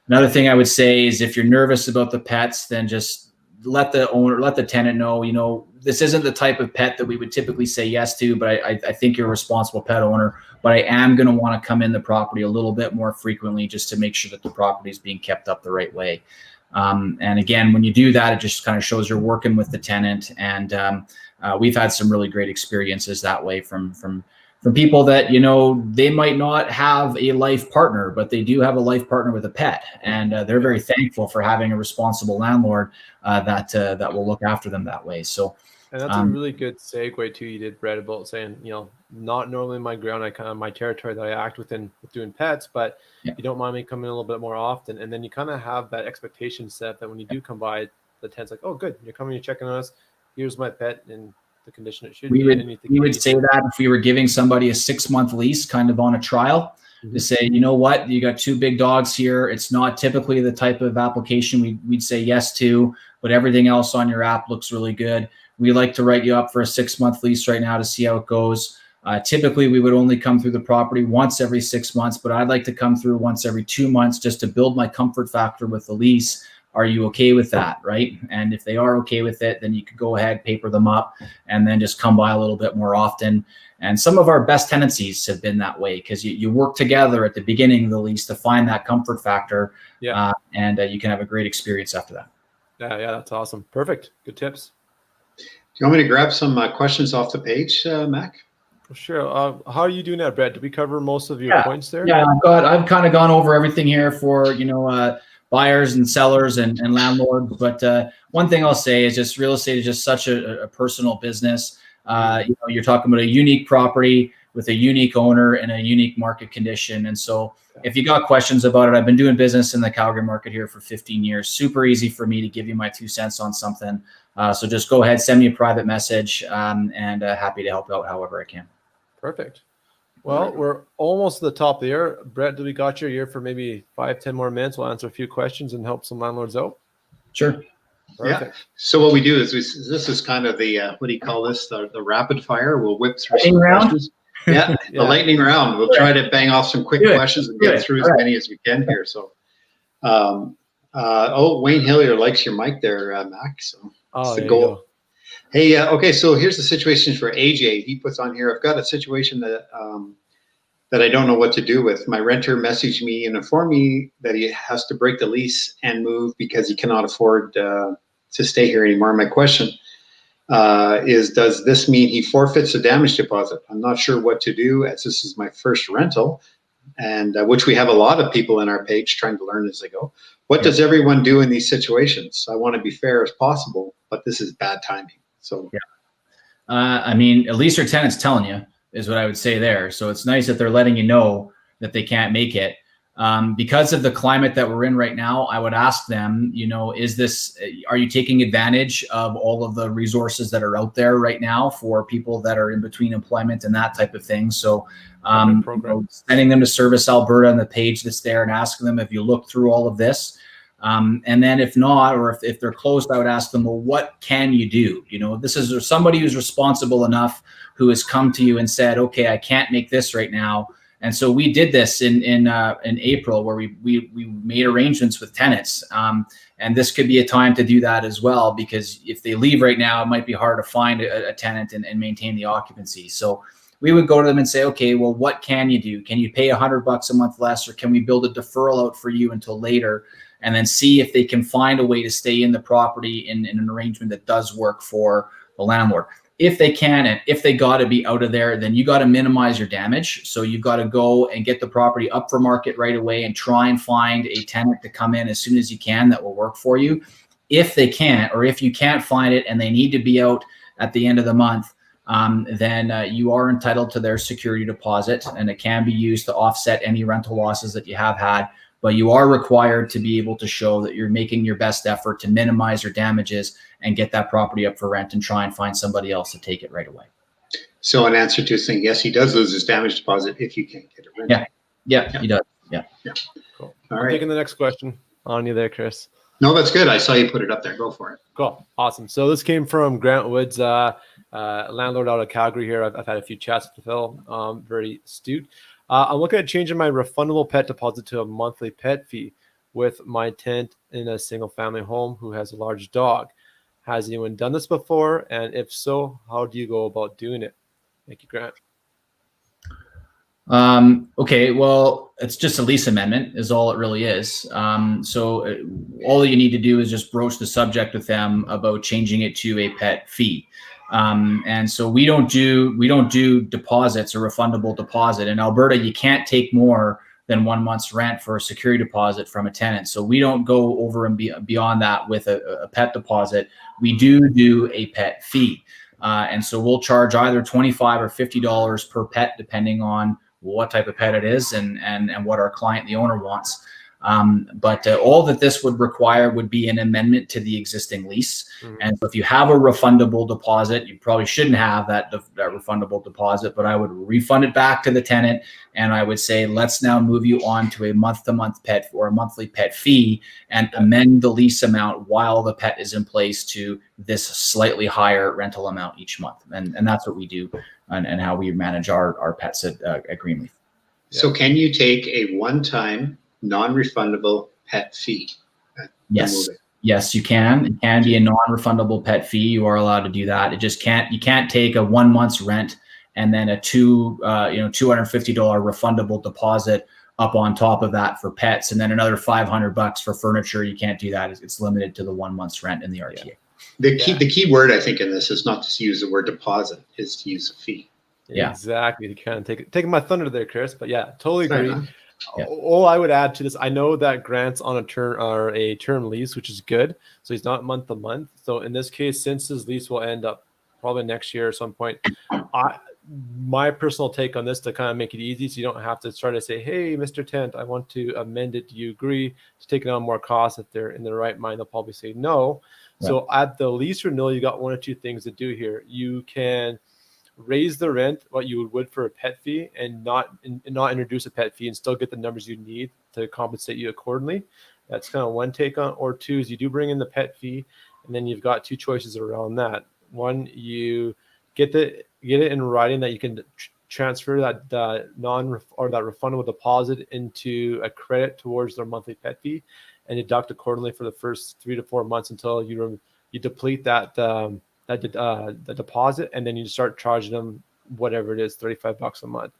Another thing I would say is if you're nervous about the pets, then just let the tenant know, this isn't the type of pet that we would typically say yes to, but I think you're a responsible pet owner, but I am going to want to come in the property a little bit more frequently just to make sure that the property is being kept up the right way. And again, when you do that, it just kind of shows you're working with the tenant. And we've had some really great experiences that way from people that, they might not have a life partner, but they do have a life partner with a pet. And they're very thankful for having a responsible landlord that will look after them that way. So, and that's a really good segue too. You did, Brett, about saying, not normally my ground, my territory that I act within with doing pets, but you don't mind me coming a little bit more often. And then you kind of have that expectation set that when you do come by, the tenant's like, oh, good, you're coming, you're checking on us. Here's my pet and the condition it should be. We would say that if we were giving somebody a 6-month lease kind of on a trial, to say, you know what, you got 2 big dogs here. It's not typically the type of application we'd say yes to, but everything else on your app looks really good. We like to write you up for a 6-month lease right now to see how it goes. Typically, we would only come through the property once every 6 months, but I'd like to come through once every 2 months just to build my comfort factor with the lease. Are you okay with that, right? And if they are okay with it, then you could go ahead, paper them up, and then just come by a little bit more often. And some of our best tenancies have been that way because you work together at the beginning of the lease to find that comfort factor, and you can have a great experience after that. Yeah, that's awesome. Perfect. Good tips. Do you want me to grab some questions off the page, Mac? Sure. How are you doing that, Brett? Did we cover most of your points there? Yeah, I've kind of gone over everything here for, buyers and sellers and landlords. But one thing I'll say is just real estate is just such a personal business. You're talking about a unique property with a unique owner and a unique market condition. And so if you got questions about it, I've been doing business in the Calgary market here for 15 years. Super easy for me to give you my 2 cents on something. So just go ahead, send me a private message, and happy to help out however I can. Perfect. Well, we're almost to the top of the year. Brett, do we got your ear for maybe 5-10 more minutes? We'll answer a few questions and help some landlords out. Sure. Perfect. Yeah. So what we do is this is kind of the what do you call this? The rapid fire. We'll whip through some questions. Yeah, the lightning round. We'll try to bang off some quick questions and get through as many as we can here. So, Wayne Hillier likes your mic there, Mac. So that's the goal. Hey, okay. So here's the situation for AJ. He puts on here, I've got a situation that I don't know what to do with. My renter messaged me and informed me that he has to break the lease and move because he cannot afford to stay here anymore. My question is, does this mean he forfeits the damage deposit? I'm not sure what to do, as this is my first rental, and which we have a lot of people in our page trying to learn as they go. What does everyone do in these situations? I want to be fair as possible, but this is bad timing. So, I mean, at least your tenant's telling you, is what I would say there. So it's nice that they're letting you know that they can't make it. Because of the climate that we're in right now, I would ask them, are you taking advantage of all of the resources that are out there right now for people that are in between employment and that type of thing? So sending them to Service Alberta on the page that's there and asking them if you look through all of this. And then if not, or if they're closed, I would ask them, well, what can you do? This is somebody who's responsible enough who has come to you and said, okay, I can't make this right now. And so we did this in April, where we made arrangements with tenants. And this could be a time to do that as well, because if they leave right now, it might be hard to find a tenant and maintain the occupancy. So we would go to them and say, okay, well, what can you do? Can you pay $100 a month less, or can we build a deferral out for you until later? And then see if they can find a way to stay in the property in an arrangement that does work for the landlord. If they can, and if they got to be out of there, then you got to minimize your damage. So you've got to go and get the property up for market right away and try and find a tenant to come in as soon as you can that will work for you. If they can't, or if you can't find it and they need to be out at the end of the month, then you are entitled to their security deposit, and it can be used to offset any rental losses that you have had. But you are required to be able to show that you're making your best effort to minimize your damages and get that property up for rent and try and find somebody else to take it right away. So in answer to saying, yes, he does lose his damage deposit if you can't get it rented. Yeah, he does. Yeah. Cool. All right. Taking the next question on you there, Chris. No, that's good. I saw you put it up there. Go for it. Cool. Awesome. So this came from Grant Woods, landlord out of Calgary here. I've had a few chats with Phil. Very astute. I'm looking at changing my refundable pet deposit to a monthly pet fee with my tenant in a single family home who has a large dog. Has anyone done this before? And if so, how do you go about doing it? Thank you, Grant. Okay, well, it's just a lease amendment is all it really is. So all you need to do is just broach the subject with them about changing it to a pet fee. And so we don't do deposits or refundable deposit. In Alberta, you can't take more than 1 month's rent for a security deposit from a tenant. So we don't go over and beyond that with a pet deposit. We do a pet fee. And so we'll charge either $25 or $50 per pet, depending on what type of pet it is and what our client, the owner, wants. But all that this would require would be an amendment to the existing lease. Mm-hmm. And so if you have a refundable deposit, you probably shouldn't have that refundable deposit, but I would refund it back to the tenant. And I would say, let's now move you on to a month-to-month pet or a monthly pet fee and amend the lease amount while the pet is in place to this slightly higher rental amount each month. And that's what we do and how we manage our pets at Greenleaf. So can you take a one-time non-refundable pet fee? Yes, you can. It can be a non-refundable pet fee. You are allowed to do that. You can't take a 1 month's rent and then a $250 refundable deposit up on top of that for pets, and then another $500 for furniture. You can't do that. It's limited to the 1 month's rent in the RTA. Yeah. The key word I think in this is not to use the word deposit, is to use a fee. Yeah, exactly. You can taking my thunder there, Chris. But yeah, totally agree. Yeah. All I would add to this, I know that Grant's on a term lease, which is good. So he's not month to month. So in this case, since his lease will end up probably next year at some point, my personal take on this to kind of make it easy, so you don't have to try to say, hey, Mr. Tenant, I want to amend it. Do you agree to taking on more costs? If they're in the right mind, they'll probably say no. Yeah. So at the lease renewal, you got one or two things to do here. You can raise the rent what you would for a pet fee and not introduce a pet fee and still get the numbers you need to compensate you accordingly. That's kind of one take on. Or two is you do bring in the pet fee, and then you've got two choices around that. One, you get it in writing that you can transfer that that refundable deposit into a credit towards their monthly pet fee and deduct accordingly for the first 3 to 4 months until you deplete the deposit, and then you start charging them whatever it is, $35 a month.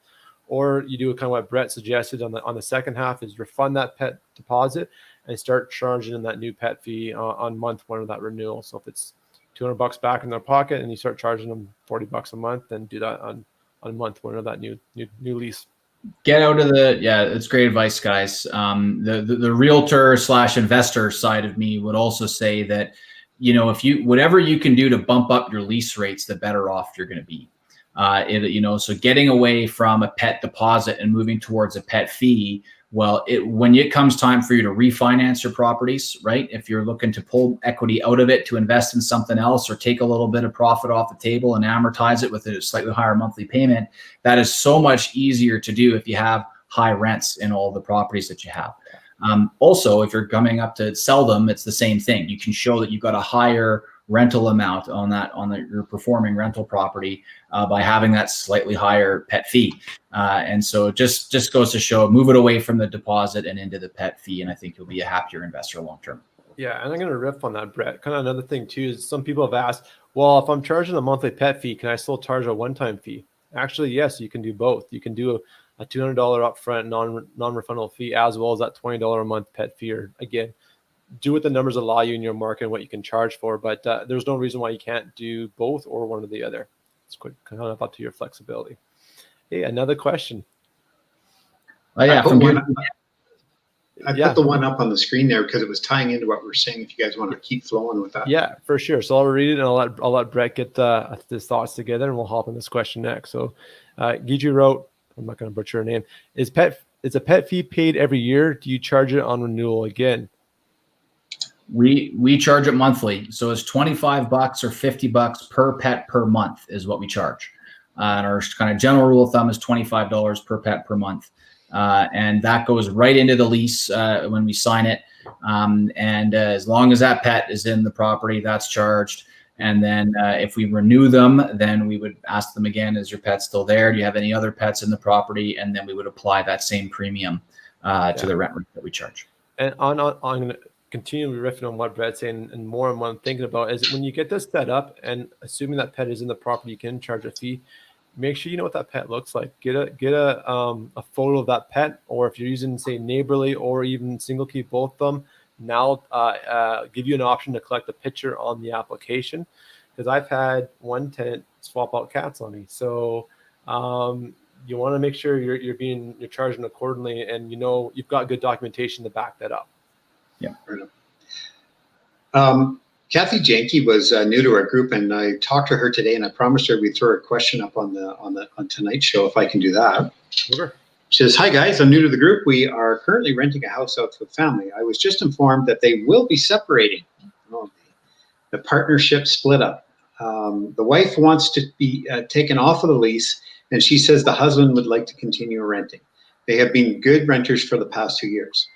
Or you do kind of what Brett suggested on the second half, is refund that pet deposit and start charging them that new pet fee on month one of that renewal. So if it's $200 back in their pocket and you start charging them $40 a month, then do that on month one of that new lease. Get out of it's great advice, guys. The realtor / investor side of me would also say that, if whatever you can do to bump up your lease rates, the better off you're going to be. So getting away from a pet deposit and moving towards a pet fee. Well, when it comes time for you to refinance your properties, right? If you're looking to pull equity out of it to invest in something else or take a little bit of profit off the table and amortize it with a slightly higher monthly payment, that is so much easier to do if you have high rents in all the properties that you have. Also, if you're coming up to sell them, it's the same thing. You can show that you've got a higher rental amount on your performing rental property by having that slightly higher pet fee. And so just goes to show, move it away from the deposit and into the pet fee. And I think you'll be a happier investor long-term. Yeah. And I'm going to riff on that, Brett. Kind of another thing too, is some people have asked, well, if I'm charging a monthly pet fee, can I still charge a one-time fee? Actually, yes, you can do both. You can do a $200 upfront non-refundable fee, as well as that $20 a month pet fee. Or again, do what the numbers allow you in your market and what you can charge for, but there's no reason why you can't do both or one or the other. It's kind of up to your flexibility. Hey, another question. Oh yeah, I put the one up on the screen there because it was tying into what we're saying. If you guys want to keep flowing with that. Yeah, for sure. So I'll read it and I'll let Brett get his thoughts together, and we'll hop on this question next. So Gigi wrote, I'm not going to butcher her name. Is a pet fee paid every year? Do you charge it on renewal again? We charge it monthly, so it's $25 or $50 per pet per month is what we charge. And our kind of general rule of thumb is $25 per pet per month, and that goes right into the lease when we sign it. And as long as that pet is in the property, that's charged. And then if we renew them, then we would ask them again, is your pet still there? Do you have any other pets in the property? And then we would apply that same premium to the rent rate that we charge. And on continue riffing on what Brett's saying, and more and what I'm thinking about is when you get this set up, and assuming that pet is in the property, you can charge a fee. Make sure you know what that pet looks like. Get a photo of that pet, or if you're using, say, Neighborly or even Single Key, both of them, now give you an option to collect a picture on the application, because I've had one tenant swap out cats on me. So you want to make sure you're charging accordingly, and you've got good documentation to back that up. Yeah. Kathy Janke was new to our group, and I talked to her today, and I promised her we'd throw a question up on tonight's show if I can do that. Sure. She says, "Hi guys, I'm new to the group. We are currently renting a house out to a family. I was just informed that they will be separating. The partnership split up. The wife wants to be taken off of the lease, and she says the husband would like to continue renting. They have been good renters for the past 2 years.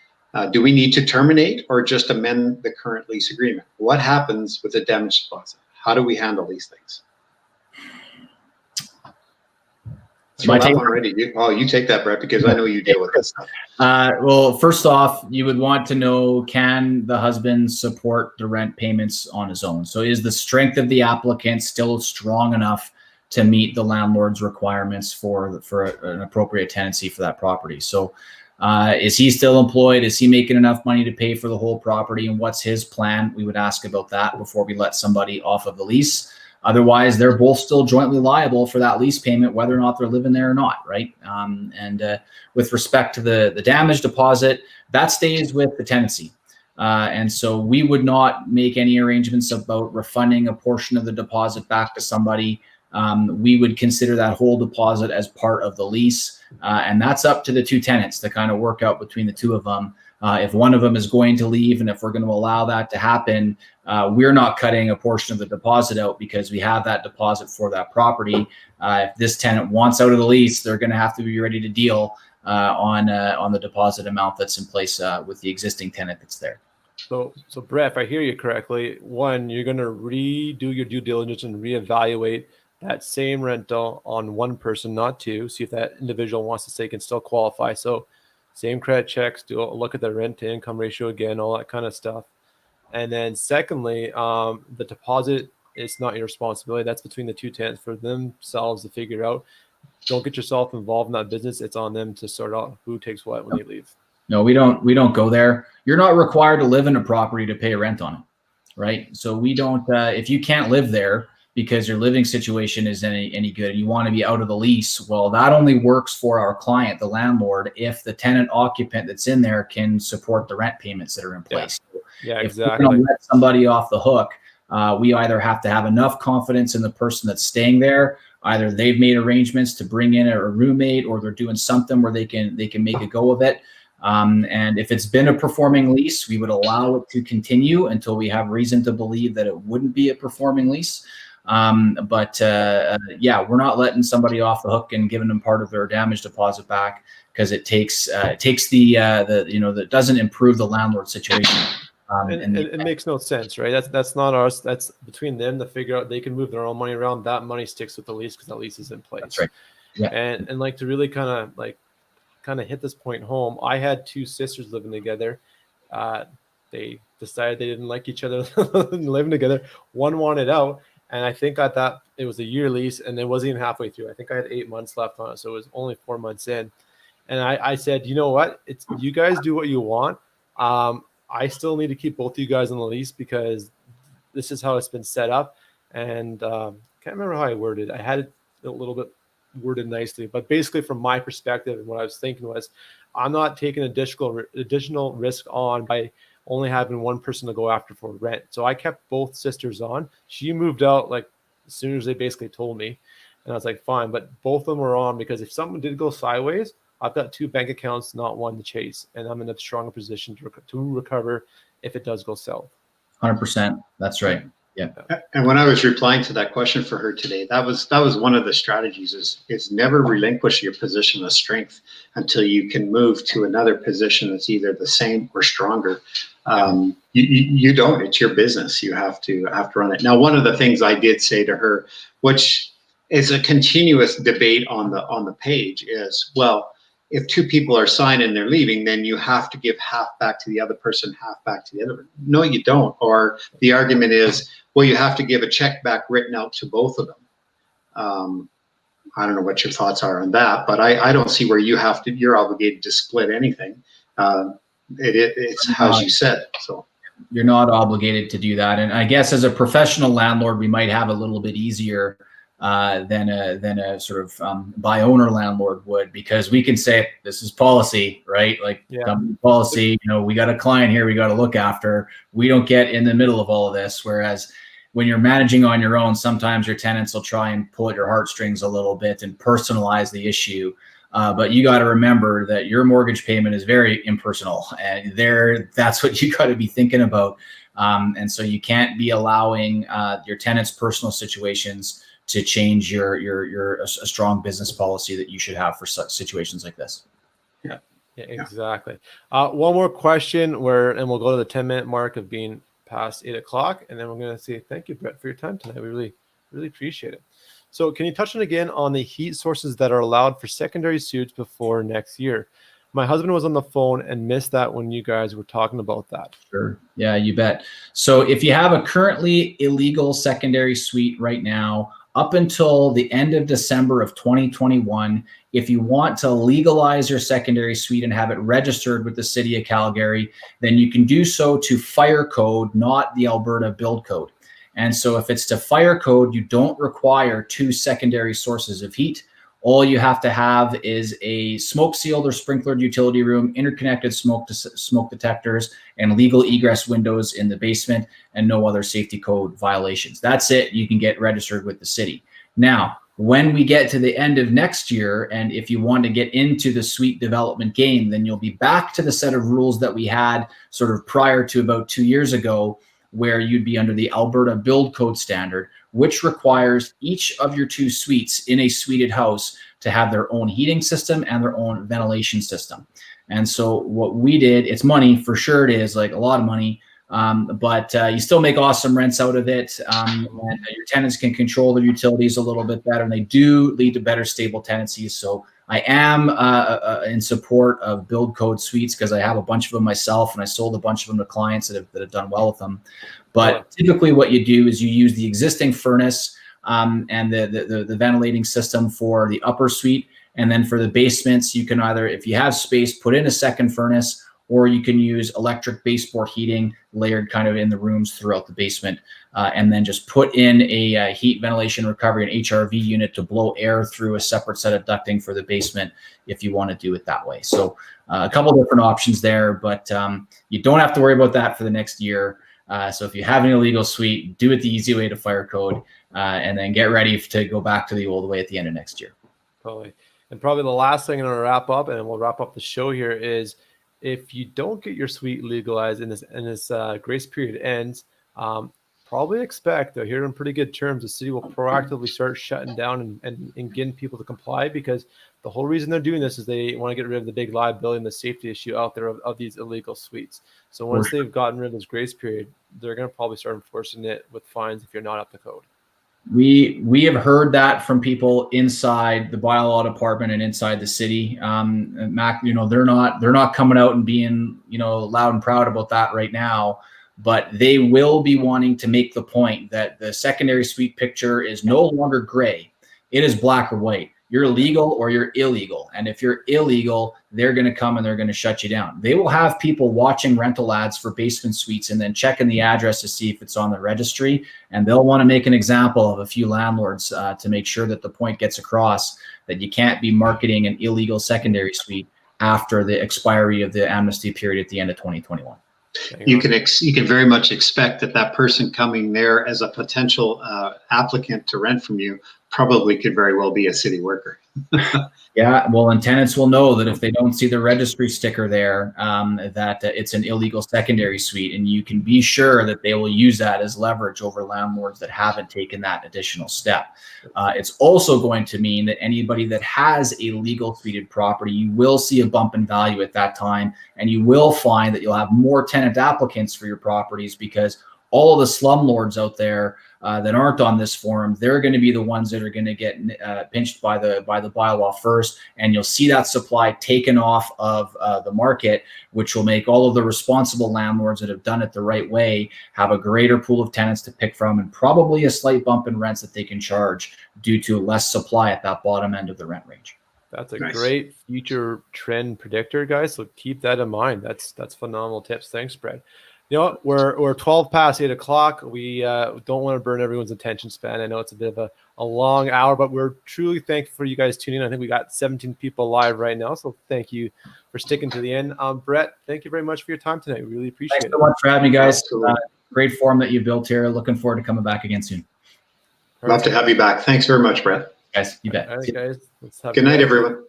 Do we need to terminate or just amend the current lease agreement? What happens with the damage deposit? How do we handle these things?" You take that, Brett, because I know you deal with this stuff. Well, first off, you would want to know, can the husband support the rent payments on his own? So is the strength of the applicant still strong enough to meet the landlord's requirements for an appropriate tenancy for that property? So is he still employed? Is he making enough money to pay for the whole property? And what's his plan? We would ask about that before we let somebody off of the lease. Otherwise, they're both still jointly liable for that lease payment, whether or not they're living there or not, right? And with respect to the damage deposit, that stays with the tenancy. And so we would not make any arrangements about refunding a portion of the deposit back to somebody. We would consider that whole deposit as part of the lease. And that's up to the two tenants to kind of work out between the two of them. If one of them is going to leave, and if we're going to allow that to happen, we're not cutting a portion of the deposit out because we have that deposit for that property. If this tenant wants out of the lease, they're going to have to be ready to deal on the deposit amount that's in place with the existing tenant that's there. So Brett, if I hear you correctly, one, you're going to redo your due diligence and reevaluate that same rental on one person, not two. See if that individual wants to say can still qualify. So same credit checks, do a look at the rent to income ratio again, all that kind of stuff. And then secondly, the deposit is not your responsibility. That's between the two tenants for themselves to figure out. Don't get yourself involved in that business. It's on them to sort out who takes what when they leave. No, we don't go there. You're not required to live in a property to pay rent on it, right? So we don't. If you can't live there because your living situation isn't any good, and you want to be out of the lease, well, that only works for our client, the landlord, if the tenant occupant that's in there can support the rent payments that are in place. Yeah, If exactly. we're going to let somebody off the hook, we either have to have enough confidence in the person that's staying there. Either they've made arrangements to bring in a roommate, or they're doing something where they can make a go of it. And if it's been a performing lease, we would allow it to continue until we have reason to believe that it wouldn't be a performing lease. Yeah, we're not letting somebody off the hook and giving them part of their damage deposit back, because it takes that doesn't improve the landlord situation. And it makes no sense, right? That's not ours. That's between them to figure out. They can move their own money around. That money sticks with the lease because the lease is in place. That's right. Yeah. And like to really kind of hit this point home, I had two sisters living together. They decided they didn't like each other living together. One wanted out, and I think I thought it was a year lease, and it wasn't even halfway through. I think I had 8 months left on it, so it was only 4 months in. And I said, you know what? It's you guys do what you want. I still need to keep both of you guys on the lease because this is how it's been set up. And can't remember how I worded it. I had it a little bit worded nicely, but basically from my perspective and what I was thinking was, I'm not taking additional risk on by only having one person to go after for rent. So I kept both sisters on. She moved out like as soon as they basically told me, and I was like, fine. But both of them were on because if something did go sideways, I've got 2 bank accounts, not one to chase, and I'm in a stronger position to recover if it does go south. 100%. That's right. Yeah. And when I was replying to that question for her today, that was one of the strategies is never relinquish your position of strength until you can move to another position that's either the same or stronger. You don't. It's your business. You have to run it. Now, one of the things I did say to her, which is a continuous debate on the page, is, well, if 2 people are signed and they're leaving, then you have to give half back to the other person, half back to the other. No, you don't. Or the argument is, well, you have to give a check back written out to both of them. I don't know what your thoughts are on that, but I don't see where you're obligated to split anything. It's as you said. So you're not obligated to do that. And I guess as a professional landlord, we might have a little bit easier than a sort of by owner landlord would, because we can say this is policy, right? Like company policy, we got a client here we got to look after. We don't get in the middle of all of this. Whereas when you're managing on your own, sometimes your tenants will try and pull at your heartstrings a little bit and personalize the issue. But you got to remember that your mortgage payment is very impersonal, and that's what you got to be thinking about. And so you can't be allowing your tenants' personal situations to change a strong business policy that you should have for such situations like this. Yeah, exactly. One more question and we'll go to the 10-minute mark of being past 8 o'clock. And then we're going to say, thank you, Brett, for your time tonight. We really, really appreciate it. So can you touch on again on the heat sources that are allowed for secondary suites before next year? My husband was on the phone and missed that when you guys were talking about that. Sure. Yeah, you bet. So if you have a currently illegal secondary suite right now, up until the end of December of 2021, if you want to legalize your secondary suite and have it registered with the city of Calgary, then you can do so to fire code, not the Alberta build code. And so if it's to fire code, you don't require 2 secondary sources of heat. All you have to have is a smoke sealed or sprinklered utility room, interconnected smoke detectors, and legal egress windows in the basement, and no other safety code violations. That's it. You can get registered with the city. Now, when we get to the end of next year, and if you want to get into the suite development game, then you'll be back to the set of rules that we had sort of prior to about 2 years ago, where you'd be under the Alberta build code standard, which requires each of your 2 suites in a suited house to have their own heating system and their own ventilation system. And so what we did, it's money, for sure it is, like a lot of money, but you still make awesome rents out of it. And your tenants can control their utilities a little bit better, and they do lead to better stable tenancies. So I am in support of build code suites because I have a bunch of them myself, and I sold a bunch of them to clients that have done well with them. But typically what you do is you use the existing furnace and the ventilating system for the upper suite. And then for the basements, you can either, if you have space, put in a second furnace, or you can use electric baseboard heating layered kind of in the rooms throughout the basement, and then just put in a heat ventilation recovery, an HRV unit to blow air through a separate set of ducting for the basement if you want to do it that way. So a couple different options there, but you don't have to worry about that for the next year. So if you have an illegal suite, do it the easy way to fire code, and then get ready to go back to the old way at the end of next year. Totally. And probably the last thing I'm going to wrap up, and we'll wrap up the show here, is if you don't get your suite legalized and this grace period ends, probably expect, though here in pretty good terms, the city will proactively start shutting down and getting people to comply, because the whole reason they're doing this is they want to get rid of the big liability and the safety issue out there of these illegal suites. So once they've gotten rid of this grace period, they're going to probably start enforcing it with fines if you're not up to code. We have heard that from people inside the bylaw department and inside the city. Mac, they're not coming out and being, loud and proud about that right now, but they will be wanting to make the point that the secondary suite picture is no longer gray. It is black or white. You're legal or you're illegal. And if you're illegal, they're going to come and they're going to shut you down. They will have people watching rental ads for basement suites and then checking the address to see if it's on the registry. And they'll want to make an example of a few landlords to make sure that the point gets across that you can't be marketing an illegal secondary suite after the expiry of the amnesty period at the end of 2021. You can very much expect that person coming there as a potential applicant to rent from you probably could very well be a city worker. Yeah, well, and tenants will know that if they don't see the registry sticker there, that it's an illegal secondary suite, and you can be sure that they will use that as leverage over landlords that haven't taken that additional step. It's also going to mean that anybody that has a legal suited property, you will see a bump in value at that time, and you will find that you'll have more tenant applicants for your properties, because all of the slumlords out there that aren't on this forum, they're going to be the ones that are going to get pinched by the bylaw first, and you'll see that supply taken off of the market, which will make all of the responsible landlords that have done it the right way have a greater pool of tenants to pick from, and probably a slight bump in rents that they can charge due to less supply at that bottom end of the rent range. That's a great future trend predictor, guys. So keep that in mind. That's phenomenal tips. Thanks, Brett. We're 12 past 8 o'clock. We don't want to burn everyone's attention span. I know it's a bit of a long hour, but we're truly thankful for you guys tuning in. I think we got 17 people live right now, so thank you for sticking to the end. Brett, thank you very much for your time tonight. We really appreciate it. Thanks so much for having me, guys. Great forum that you built here. Looking forward to coming back again soon. Love to have you back. Thanks very much, Brett. Guys, you bet. All right, guys. Good night, everyone.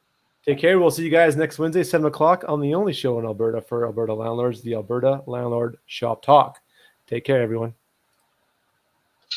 Take care. We'll see you guys next Wednesday, 7 o'clock on the only show in Alberta for Alberta Landlords, the Alberta Landlord Shop Talk. Take care, everyone.